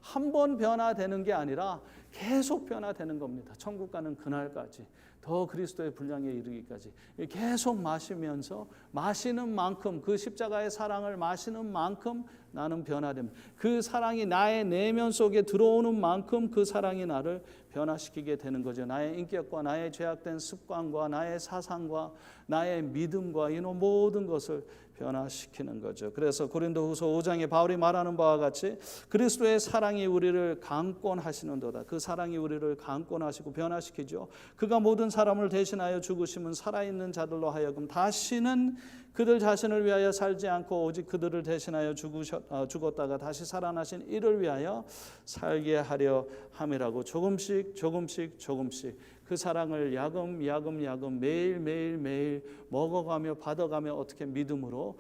한 번 변화되는 게 아니라 계속 변화되는 겁니다. 천국 가는 그날까지, 더 그리스도의 분량에 이르기까지 계속 마시면서, 마시는 만큼, 그 십자가의 사랑을 마시는 만큼 나는 변화됩니다. 그 사랑이 나의 내면 속에 들어오는 만큼 그 사랑이 나를 변화시키게 되는 거죠. 나의 인격과 나의 죄악된 습관과 나의 사상과 나의 믿음과 이런 모든 것을 변화시키는 거죠. 그래서 고린도후서 5장에 바울이 말하는 바와 같이 그리스도의 사랑이 우리를 강권하시는도다. 그 사랑이 우리를 강권하시고 변화시키죠. 그가 모든 사람을 대신하여 죽으심은 살아있는 자들로 하여금 다시는 그들 자신을 위하여 살지 않고 오직 그들을 대신하여 죽었다가 다시 살아나신 이를 위하여 살게 하려 함이라고, 조금씩 그 사랑을 야금 매일 먹어가며 받아가며, 어떻게 믿음으로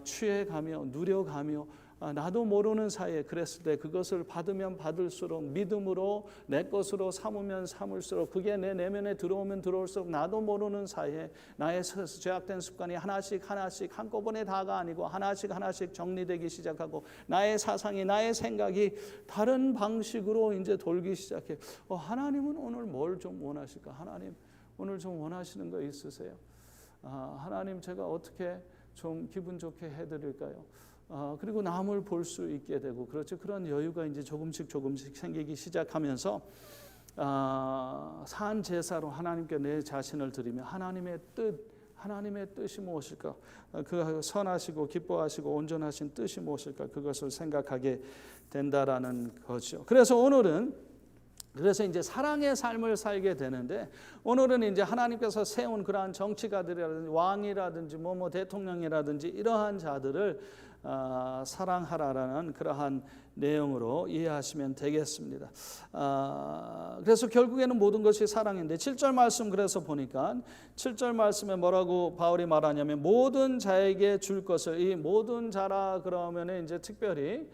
취해가며 누려가며, 나도 모르는 사이에 그랬을 때 그것을 받으면 받을수록, 믿음으로 내 것으로 삼으면 삼을수록, 그게 내 내면에 들어오면 들어올수록 나도 모르는 사이에 나의 죄악된 습관이 하나씩 한꺼번에 다가 아니고 하나씩 정리되기 시작하고, 나의 사상이, 나의 생각이 다른 방식으로 이제 돌기 시작해. 하나님은 오늘 뭘 좀 원하실까? 하나님 오늘 좀 원하시는 거 있으세요? 하나님 제가 어떻게 좀 기분 좋게 해드릴까요? 그리고 남을 볼 수 있게 되고 그렇죠. 그런 여유가 이제 조금씩 생기기 시작하면서 산 제사로 하나님께 내 자신을 드리며 하나님의 뜻이 무엇일까? 그 선하시고 기뻐하시고 온전하신 뜻이 무엇일까? 그것을 생각하게 된다라는 거죠. 그래서 이제 사랑의 삶을 살게 되는데 오늘은 이제 하나님께서 세운 그러한 정치가들이라든지 왕이라든지 대통령이라든지 이러한 자들을 사랑하라라는 그러한 내용으로 이해하시면 되겠습니다. 그래서 결국에는 모든 것이 사랑인데 7절 말씀 그래서 보니까 7절 말씀에 뭐라고 바울이 말하냐면 모든 자에게 줄 것을 이 모든 자라 그러면 이제 특별히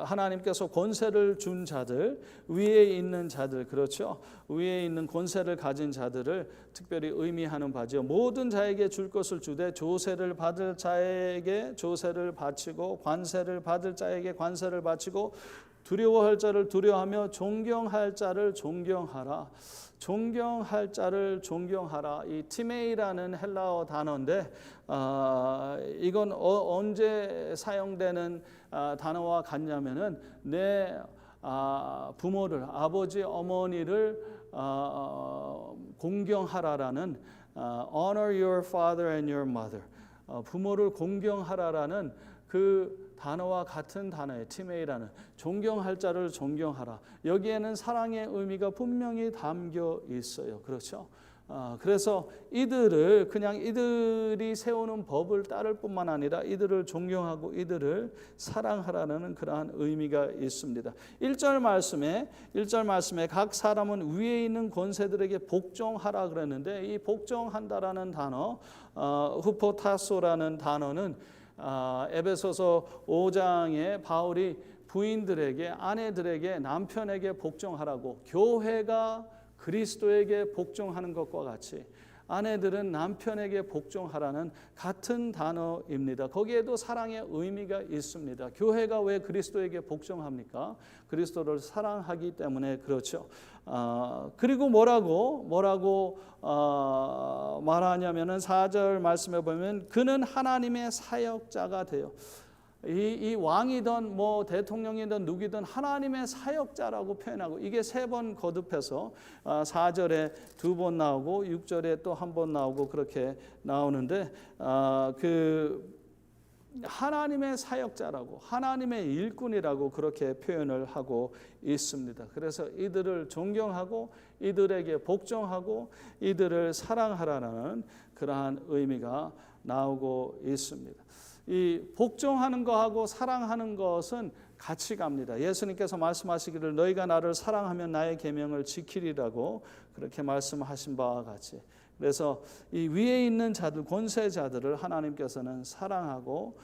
하나님께서 권세를 준 자들 위에 있는 자들 그렇죠. 위에 있는 권세를 가진 자들을 특별히 의미하는 바죠. 모든 자에게 줄 것을 주되 조세를 받을 자에게 조세를 바치고 관세를 받을 자에게 관세를 바치고 두려워할 자를 두려워하며 존경할 자를 존경하라. 존경할 자를 존경하라. 이 티메이라는 헬라어 단어인데 이건 언제 사용되는 단어와 같냐면은 내 부모를 아버지 어머니를 공경하라라는 honor your father and your mother 부모를 공경하라라는 그 단어와 같은 단어의 티메이라는 존경할 자를 존경하라. 여기에는 사랑의 의미가 분명히 담겨 있어요. 그렇죠? 그래서 이들을 그냥 이들이 세우는 법을 따를 뿐만 아니라 이들을 존경하고 이들을 사랑하라는 그러한 의미가 있습니다. 1절 말씀에 각 사람은 위에 있는 권세들에게 복종하라 그랬는데 이 복종한다라는 단어 후포타소라는 단어는 에베소서 5장에 바울이 부인들에게 아내들에게 남편에게 복종하라고 교회가 그리스도에게 복종하는 것과 같이 아내들은 남편에게 복종하라는 같은 단어입니다. 거기에도 사랑의 의미가 있습니다. 교회가 왜 그리스도에게 복종합니까? 그리스도를 사랑하기 때문에 그렇죠. 그리고 뭐라고 말하냐면은 4절 말씀에 보면 그는 하나님의 사역자가 돼요. 이 왕이든 대통령이든 누구든 하나님의 사역자라고 표현하고 이게 3번 거듭해서 4절에 2번 나오고 6절에 또 1번 나오고 그렇게 나오는데 그 하나님의 사역자라고 하나님의 일꾼이라고 그렇게 표현을 하고 있습니다. 그래서 이들을 존경하고 이들에게 복종하고 이들을 사랑하라는 그러한 의미가 나오고 있습니다. 이 복종하는 것하고 사랑하는 것은 같이 갑니다. 예수님께서 말씀하시기를 너희가 나를 사랑하면 나의 계명을 지키리라고 그렇게 말씀하신 바와 같이 그래서 이 위에 있는 자들 권세자들을 하나님께서는 사랑하고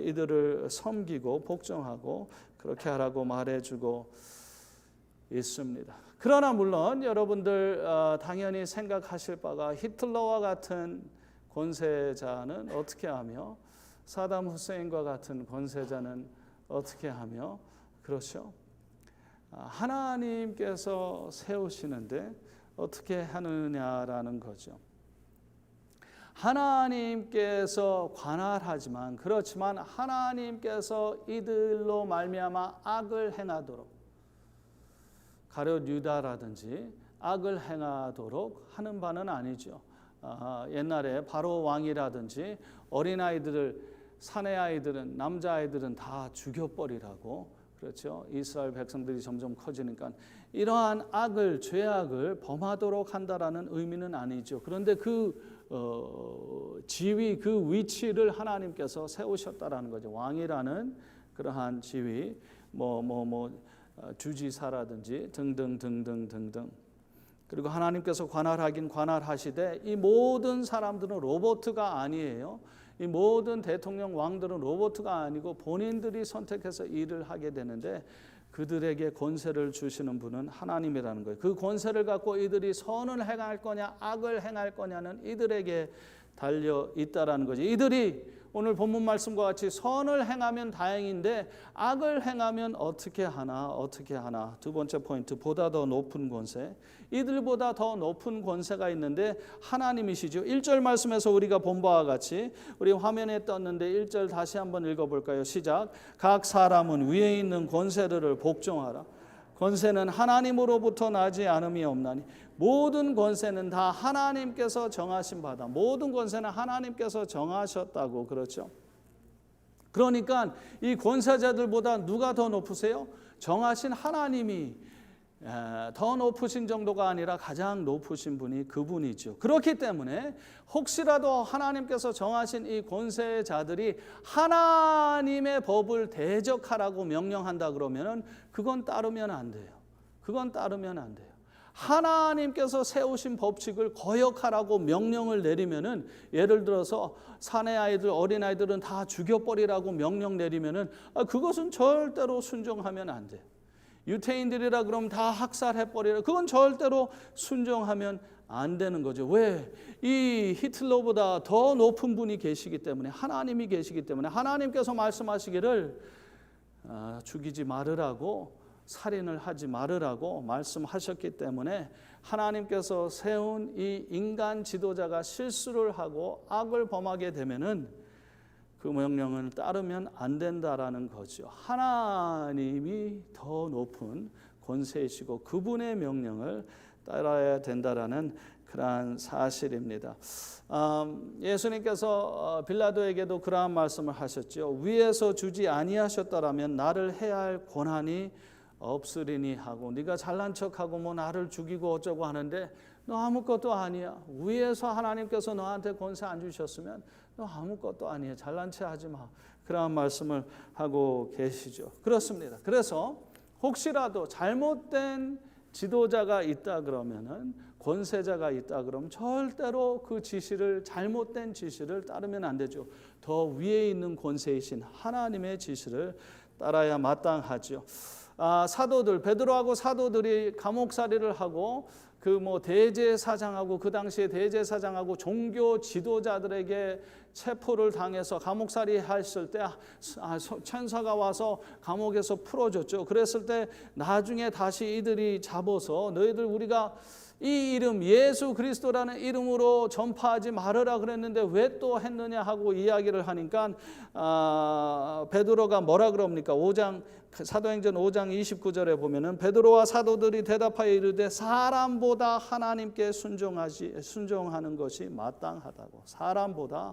이들을 섬기고 복종하고 그렇게 하라고 말해주고 있습니다. 그러나 물론 여러분들 당연히 생각하실 바가 히틀러와 같은 권세자는 어떻게 하며 사담 후세인과 같은 권세자는 어떻게 하며 그렇죠? 하나님께서 세우시는데 어떻게 하느냐라는 거죠. 하나님께서 관할하지만 그렇지만 하나님께서 이들로 말미암아 악을 행하도록 가룟 유다라든지 악을 행하도록 하는 바는 아니죠. 옛날에 바로 왕이라든지 어린아이들을 사내 아이들은 남자아이들은 다 죽여버리라고 그렇죠. 이스라엘 백성들이 점점 커지니까 이러한 악을 죄악을 범하도록 한다라는 의미는 아니죠. 그런데 그 지위 그 위치를 하나님께서 세우셨다라는 거죠. 왕이라는 그러한 지위 주지사라든지 등등 그리고 하나님께서 관할하긴 관할하시되 이 모든 사람들은 로봇가 아니에요. 이 모든 대통령 왕들은 로봇가 아니고 본인들이 선택해서 일을 하게 되는데 그들에게 권세를 주시는 분은 하나님이라는 거예요. 그 권세를 갖고 이들이 선을 행할 거냐 악을 행할 거냐는 이들에게 달려 있다라는 거죠. 이들이 오늘 본문 말씀과 같이 선을 행하면 다행인데 악을 행하면 어떻게 하나. 두 번째 포인트, 보다 더 높은 권세. 이들보다 더 높은 권세가 있는데 하나님이시죠. 1절 말씀에서 우리가 본 바와 같이 우리 화면에 떴는데 1절 다시 한번 읽어볼까요? 시작. 각 사람은 위에 있는 권세들을 복종하라. 권세는 하나님으로부터 나지 않음이 없나니 모든 권세는 다 하나님께서 정하신 바다. 모든 권세는 하나님께서 정하셨다고. 그렇죠? 그러니까 이 권세자들보다 누가 더 높으세요? 정하신 하나님이 더 높으신 정도가 아니라 가장 높으신 분이 그분이죠. 그렇기 때문에 혹시라도 하나님께서 정하신 이 권세자들이 하나님의 법을 대적하라고 명령한다 그러면은 그건 따르면 안 돼요. 하나님께서 세우신 법칙을 거역하라고 명령을 내리면은, 예를 들어서 사내 아이들, 어린 아이들은 다 죽여버리라고 명령 내리면은 그것은 절대로 순종하면 안 돼요. 유태인들이라 그러면 다 학살해버리라. 그건 절대로 순종하면 안 되는 거죠. 왜? 이 히틀러보다 더 높은 분이 계시기 때문에, 하나님이 계시기 때문에, 하나님께서 말씀하시기를 죽이지 말으라고, 살인을 하지 말으라고 말씀하셨기 때문에 하나님께서 세운 이 인간 지도자가 실수를 하고 악을 범하게 되면은 그 명령을 따르면 안 된다라는 거죠. 하나님이 더 높은 권세이시고 그분의 명령을 따라야 된다라는 그러한 사실입니다. 예수님께서 빌라도에게도 그러한 말씀을 하셨죠. 위에서 주지 아니하셨더라면 나를 해야 할 권한이 없으리니 하고, 네가 잘난 척하고 뭐 나를 죽이고 어쩌고 하는데 너 아무것도 아니야. 위에서 하나님께서 너한테 권세 안 주셨으면 너 아무것도 아니야. 잘난 체 하지 마. 그런 말씀을 하고 계시죠. 그렇습니다. 그래서 혹시라도 잘못된 지도자가 있다 그러면은, 권세자가 있다 그러면 절대로 그 지시를, 잘못된 지시를 따르면 안 되죠. 더 위에 있는 권세이신 하나님의 지시를 따라야 마땅하죠. 사도들, 베드로하고 사도들이 감옥살이를 하고 그 뭐 대제사장하고, 그 당시에 대제사장하고 종교 지도자들에게 체포를 당해서 감옥살이 했을 때 천사가 와서 감옥에서 풀어줬죠. 그랬을 때 나중에 다시 이들이 잡아서 너희들 우리가 이 이름 예수 그리스도라는 이름으로 전파하지 말으라 그랬는데 왜 또 했느냐 하고 이야기를 하니까 베드로가 뭐라 그럽니까? 사도행전 5장 29절에 보면은 베드로와 사도들이 대답하여 이르되 사람보다 하나님께 순종하는 것이 마땅하다고. 사람보다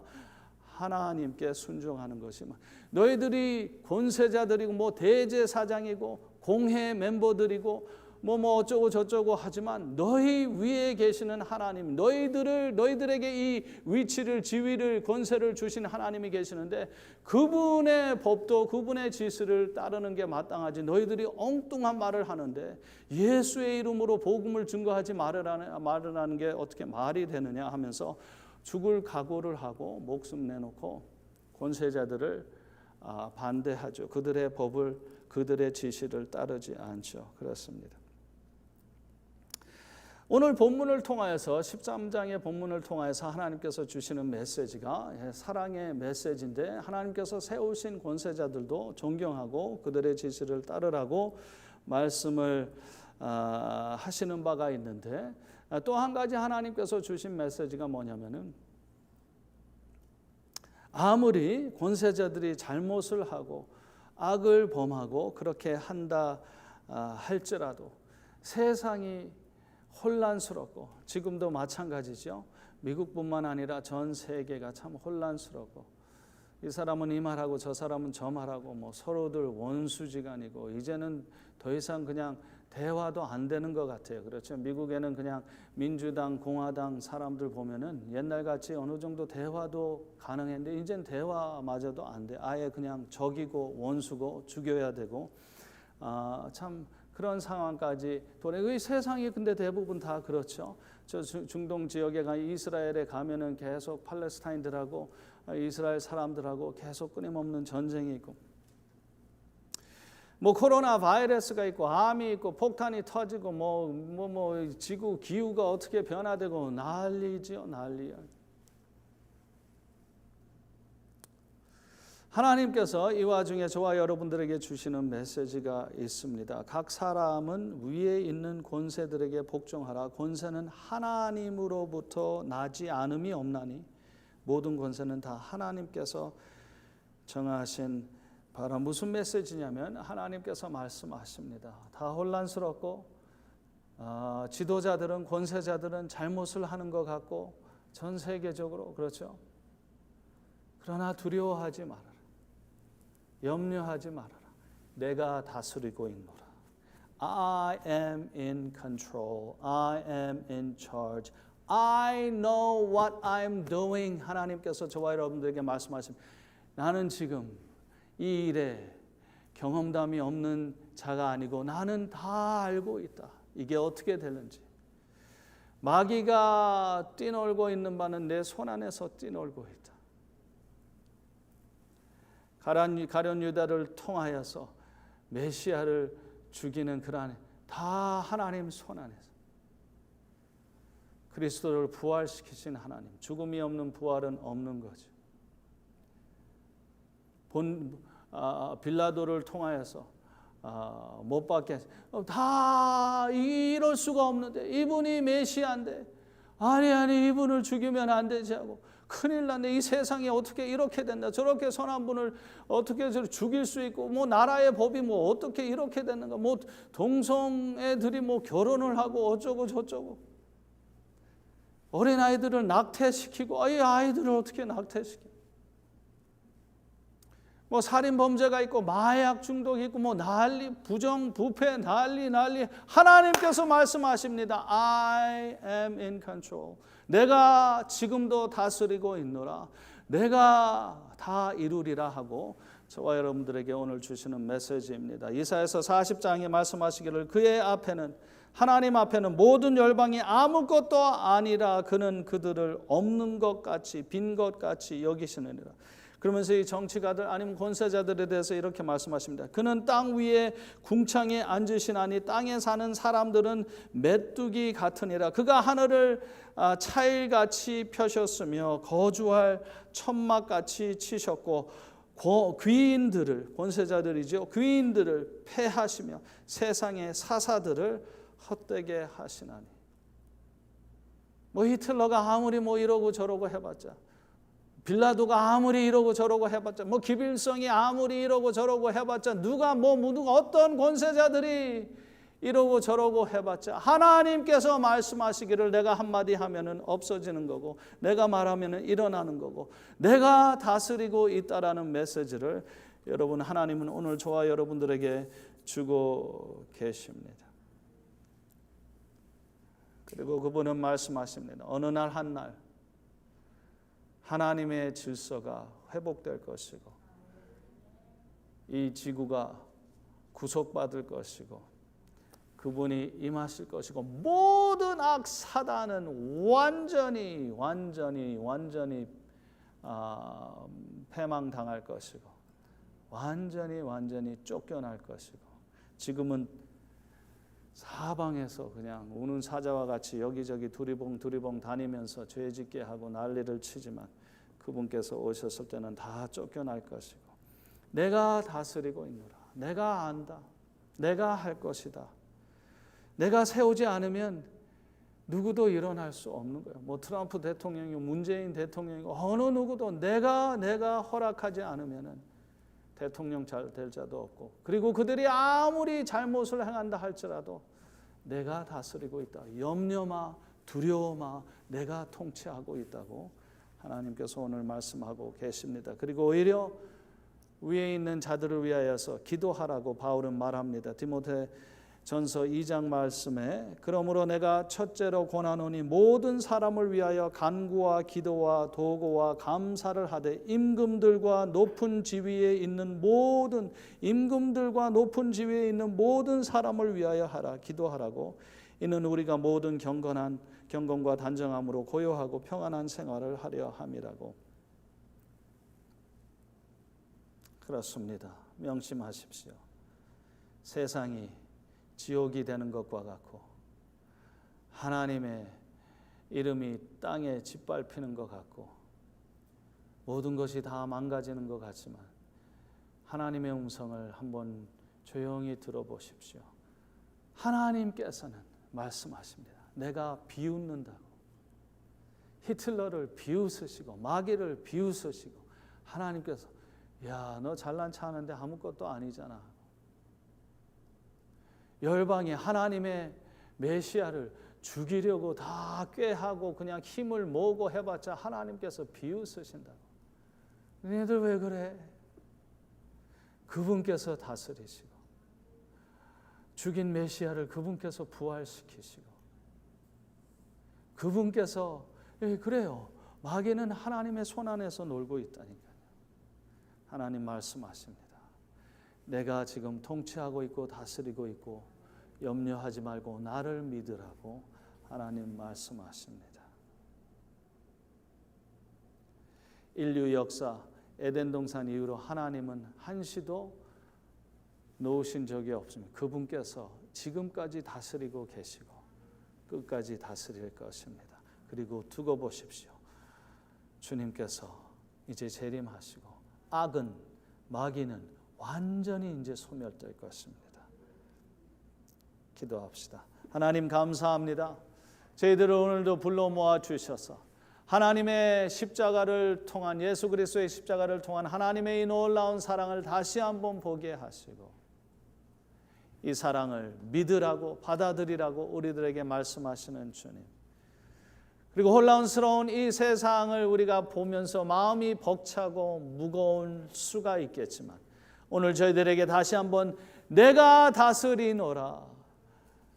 하나님께 순종하는 것이, 너희들이 권세자들이고 뭐 대제사장이고 공회 멤버들이고 뭐 어쩌고 저쩌고 하지만 너희 위에 계시는 하나님, 너희들에게 이 위치를, 지위를, 권세를 주신 하나님이 계시는데 그분의 법도, 그분의 지시를 따르는 게 마땅하지. 너희들이 엉뚱한 말을 하는데 예수의 이름으로 복음을 증거하지 말으라는 게 어떻게 말이 되느냐 하면서 죽을 각오를 하고 목숨 내놓고 권세자들을 반대하죠. 그들의 법을, 그들의 지시를 따르지 않죠. 그렇습니다. 오늘 본문을 통하여서, 13장의 본문을 통하여서 하나님께서 주시는 메시지가 사랑의 메시지인데, 하나님께서 세우신 권세자들도 존경하고 그들의 지시를 따르라고 말씀을 하시는 바가 있는데, 또 한 가지 하나님께서 주신 메시지가 뭐냐면은, 아무리 권세자들이 잘못을 하고 악을 범하고 그렇게 한다 할지라도 세상이 혼란스럽고, 지금도 마찬가지죠. 미국뿐만 아니라 전 세계가 참 혼란스럽고, 이 사람은 이 말하고 저 사람은 저 말하고 뭐 서로들 원수지간이고, 이제는 더 이상 그냥 대화도 안 되는 것 같아요. 그렇죠. 미국에는 그냥 민주당, 공화당 사람들 보면은 옛날같이 어느 정도 대화도 가능했는데 이제는 대화마저도 안 돼. 아예 그냥 적이고 원수고 죽여야 되고, 참 그런 상황까지 도래고, 세상이 근데 대부분 다 그렇죠. 저 중동 지역에 이스라엘에 가면은 계속 팔레스타인들하고 이스라엘 사람들하고 계속 끊임없는 전쟁이 있고, 뭐 코로나 바이러스가 있고 암이 있고 폭탄이 터지고 뭐 지구 기후가 어떻게 변화되고 난리죠, 난리야. 하나님께서 이 와중에 저와 여러분들에게 주시는 메시지가 있습니다. 각 사람은 위에 있는 권세들에게 복종하라. 권세는 하나님으로부터 나지 않음이 없나니 모든 권세는 다 하나님께서 정하신 바라. 무슨 메시지냐면 하나님께서 말씀하십니다. 다 혼란스럽고 지도자들은 권세자들은 잘못을 하는 것 같고 전 세계적으로 그렇죠. 그러나 두려워하지 말아라. 염려하지 말아라. 내가 다스리고 있노라. I am in control. I am in charge. I know what I'm doing. 하나님께서 저와 여러분들에게 말씀하십니다. 나는 지금 이 일에 경험담이 없는 자가 아니고 나는 다 알고 있다. 이게 어떻게 되는지. 마귀가 뛰놀고 있는 바는 내 손 안에서 뛰놀고 있다. 가룟 유다를 통하여서 메시아를 죽이는 그러한 다 하나님 손 안에서 그리스도를 부활시키신 하나님. 죽음이 없는 부활은 없는 거죠. 빌라도를 통하여서 못 박게 다 이럴 수가 없는데 이분이 메시아인데 아니 이분을 죽이면 안 되지 하고 큰일 났네. 이 세상에 어떻게 이렇게 된다. 저렇게 선한 분을 어떻게 죽일 수 있고 뭐 나라의 법이 뭐 어떻게 이렇게 됐는가. 뭐 동성애들이 뭐 결혼을 하고 어쩌고 저쩌고 어린아이들을 낙태시키고 이 아이들을 어떻게 낙태시켜. 뭐 살인범죄가 있고 마약 중독이 있고 뭐 난리 부정 부패 난리 하나님께서 말씀하십니다. I am in control. 내가 지금도 다스리고 있노라. 내가 다 이루리라 하고 저와 여러분들에게 오늘 주시는 메시지입니다. 이사야서 40장에 말씀하시기를 그의 앞에는 하나님 앞에는 모든 열방이 아무것도 아니라 그는 그들을 없는 것 같이 빈 것 같이 여기시느니라. 그러면서 이 정치가들 아니면 권세자들에 대해서 이렇게 말씀하십니다. 그는 땅 위에 궁창에 앉으시나니 땅에 사는 사람들은 메뚜기 같으니라. 그가 하늘을 차일같이 펴셨으며 거주할 천막같이 치셨고 귀인들을 권세자들이죠. 귀인들을 패하시며 세상의 사사들을 헛되게 하시나니. 뭐 히틀러가 아무리 뭐 이러고 저러고 해봤자 빌라도가 아무리 이러고 저러고 해봤자 뭐 기빌성이 아무리 이러고 저러고 해봤자 누가 어떤 권세자들이 이러고 저러고 해봤자 하나님께서 말씀하시기를 내가 한마디 하면은 없어지는 거고 내가 말하면은 일어나는 거고 내가 다스리고 있다라는 메시지를 여러분 하나님은 오늘 저와 여러분들에게 주고 계십니다. 그리고 그분은 말씀하십니다. 어느 날 한 날 하나님의 질서가 회복될 것이고 이 지구가 구속받을 것이고 그분이 임하실 것이고 모든 악 사단은 완전히 패망당할 것이고 완전히 쫓겨날 것이고 지금은 사방에서 그냥 우는 사자와 같이 여기저기 두리봉 다니면서 죄짓게 하고 난리를 치지만 그분께서 오셨을 때는 다 쫓겨날 것이고 내가 다스리고 있노라. 내가 안다. 내가 할 것이다. 내가 세우지 않으면 누구도 일어날 수 없는 거예요. 뭐 트럼프 대통령이고 문재인 대통령이고 어느 누구도 내가 허락하지 않으면은 대통령 잘 될 자도 없고 그리고 그들이 아무리 잘못을 행한다 할지라도 내가 다스리고 있다. 염려마 두려워마 내가 통치하고 있다고 하나님께서 오늘 말씀하고 계십니다. 그리고 오히려 위에 있는 자들을 위하여서 기도하라고 바울은 말합니다. 디모데전서 2장 말씀에 그러므로 내가 첫째로 권하노니 모든 사람을 위하여 간구와 기도와 도고와 감사를 하되 임금들과 높은 지위에 있는 모든 사람을 위하여 하라 기도하라고. 이는 우리가 모든 경건과 단정함으로 고요하고 평안한 생활을 하려 함이라고. 그렇습니다. 명심하십시오. 세상이 지옥이 되는 것과 같고 하나님의 이름이 땅에 짓밟히는 것 같고 모든 것이 다 망가지는 것 같지만 하나님의 음성을 한번 조용히 들어보십시오. 하나님께서는 말씀하십니다. 내가 비웃는다고. 히틀러를 비웃으시고 마귀를 비웃으시고 하나님께서 야, 너 잘난 체 하는데 아무것도 아니잖아. 열방이 하나님의 메시아를 죽이려고 다 꾀하고 그냥 힘을 모으고 해봤자 하나님께서 비웃으신다고. 너희들 왜 그래? 그분께서 다스리시고 죽인 메시아를 그분께서 부활시키시고 그분께서 그래요. 마귀는 하나님의 손 안에서 놀고 있다니까요. 하나님 말씀하십니다. 내가 지금 통치하고 있고 다스리고 있고 염려하지 말고 나를 믿으라고 하나님 말씀하십니다. 인류 역사 에덴 동산 이후로 하나님은 한시도 놓으신 적이 없습니다. 그분께서 지금까지 다스리고 계시고 끝까지 다스릴 것입니다. 그리고 두고 보십시오. 주님께서 이제 재림하시고 악은 마귀는 완전히 이제 소멸될 것입니다. 기도합시다. 하나님 감사합니다. 저희들을 오늘도 불러 모아 주셔서 하나님의 십자가를 통한 예수 그리스도의 십자가를 통한 하나님의 이 놀라운 사랑을 다시 한번 보게 하시고 이 사랑을 믿으라고 받아들이라고 우리들에게 말씀하시는 주님. 그리고 혼란스러운 이 세상을 우리가 보면서 마음이 벅차고 무거울 수가 있겠지만 오늘 저희들에게 다시 한번 내가 다스리노라.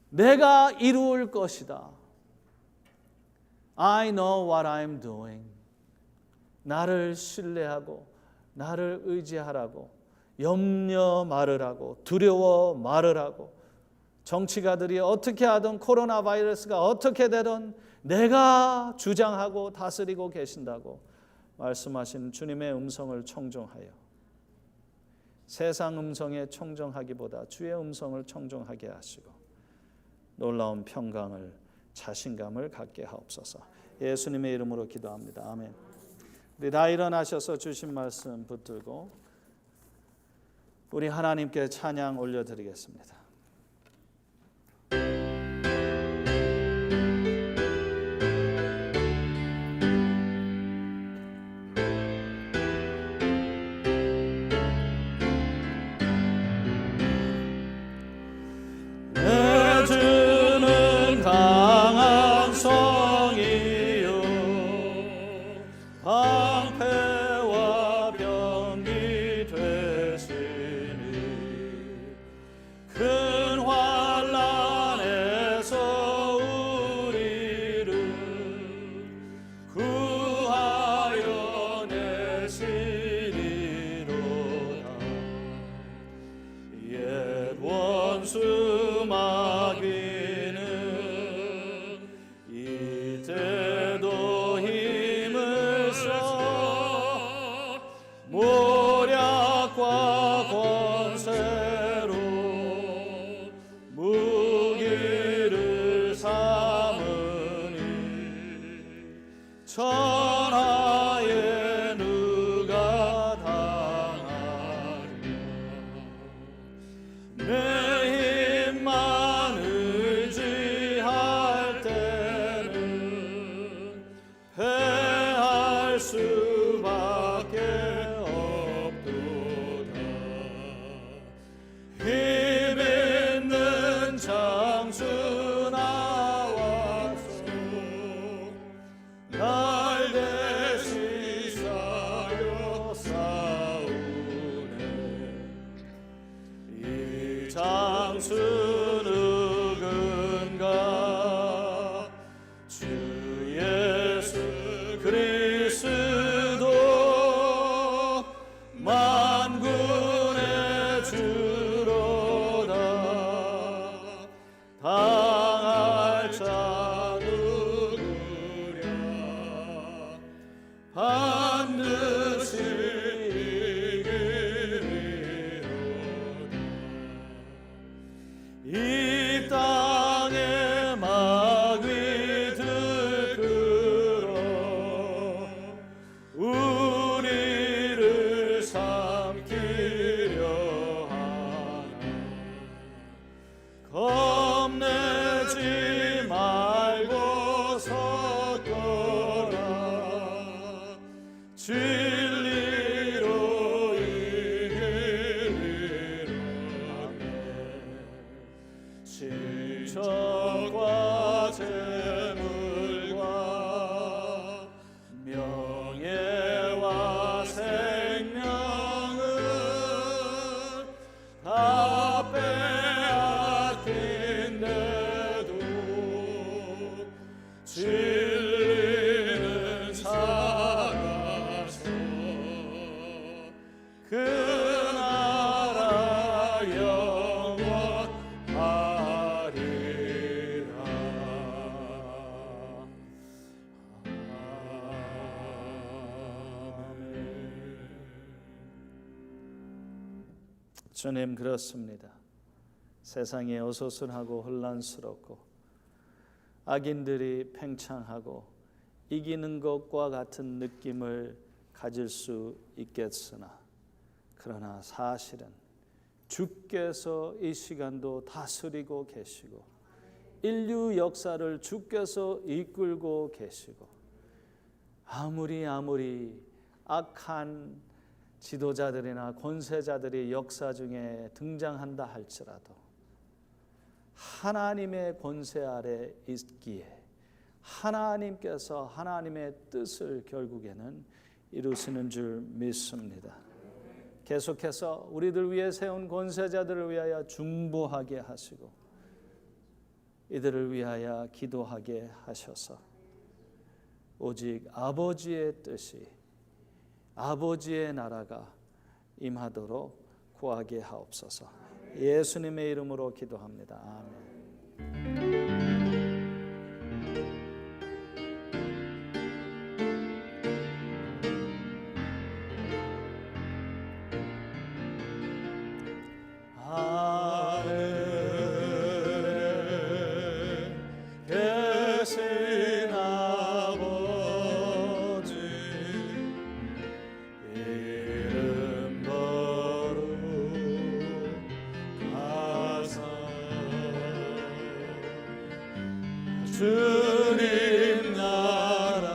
내가 이루을 것이다. I know what I'm doing. 나를 신뢰하고 나를 의지하라고 염려 말으라고 두려워 말으라고 정치가들이 어떻게 하든 코로나 바이러스가 어떻게 되든 내가 주장하고 다스리고 계신다고 말씀하신 주님의 음성을 청종하여 세상 음성에 청종하기보다 주의 음성을 청종하게 하시고 놀라운 평강을 자신감을 갖게 하옵소서. 예수님의 이름으로 기도합니다. 아멘. 우리 다 일어나셔서 주신 말씀 붙들고 우리 하나님께 찬양 올려드리겠습니다. 천하에 누가 당하랴. 내 힘만 의지할 때는 패할 수밖에 없도다. 힘 있는 장수 날 대신하여 싸우네. 이 장수 누군가 주 예수 그리스도 만군의 주로다. 당할 자 반드시 이기리로다. 이 진리로 이기리라. 실족과 재물과 명예와 생명을 다 빼앗긴데도 진리는 살아서 그 나라 영원하리라. 주님, 그렇습니다. 세상이 어수선하고 혼란스럽고 악인들이 팽창하고 이기는 것과 같은 느낌을 가질 수 있겠으나, 그러나 사실은 주께서 이 시간도 다스리고 계시고 인류 역사를 주께서 이끌고 계시고, 아무리 악한 지도자들이나 권세자들이 역사 중에 등장한다 할지라도 하나님의 권세 아래 있기에 하나님께서 하나님의 뜻을 결국에는 이루시는 줄 믿습니다. 계속해서 우리들 위해 세운 권세자들을 위하여 중보하게 하시고 이들을 위하여 기도하게 하셔서 오직 아버지의 뜻이, 아버지의 나라가 임하도록 구하게 하옵소서. 예수님의 이름으로 기도합니다. 아멘. 하늘에 계신 아버지, 이름 거룩하사 주님 나라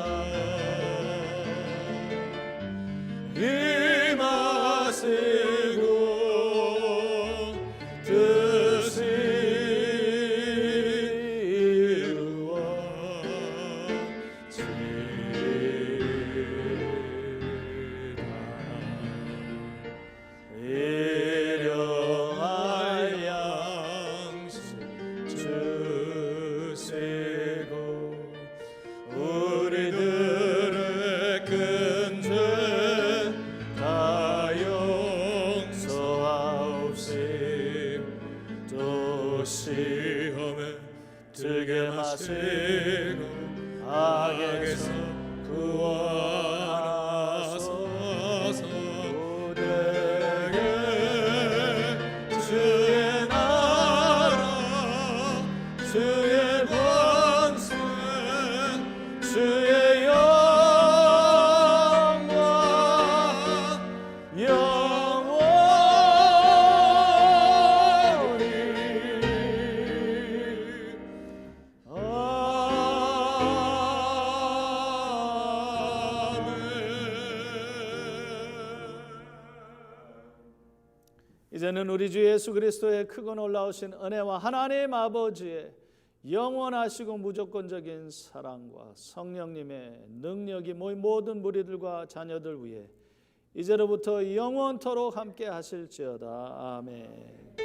임하시고 뜻이 이루어지리라. 일용할 양식 주시고 우리들의 큰 죄 다 용서하옵시고 또 시험에 들게 마시고 악에서 구원하소서. 우리에게 주의 나라 주의 권세 주의 영광 영원히 이제는 우리 주 예수 그리스도의 크고 놀라우신 은혜와 하나님 아버지의 영원하시고 무조건적인 사랑과 성령님의 능력이 모든 무리들과 자녀들 위해 이제로부터 영원토록 함께 하실지어다. 아멘.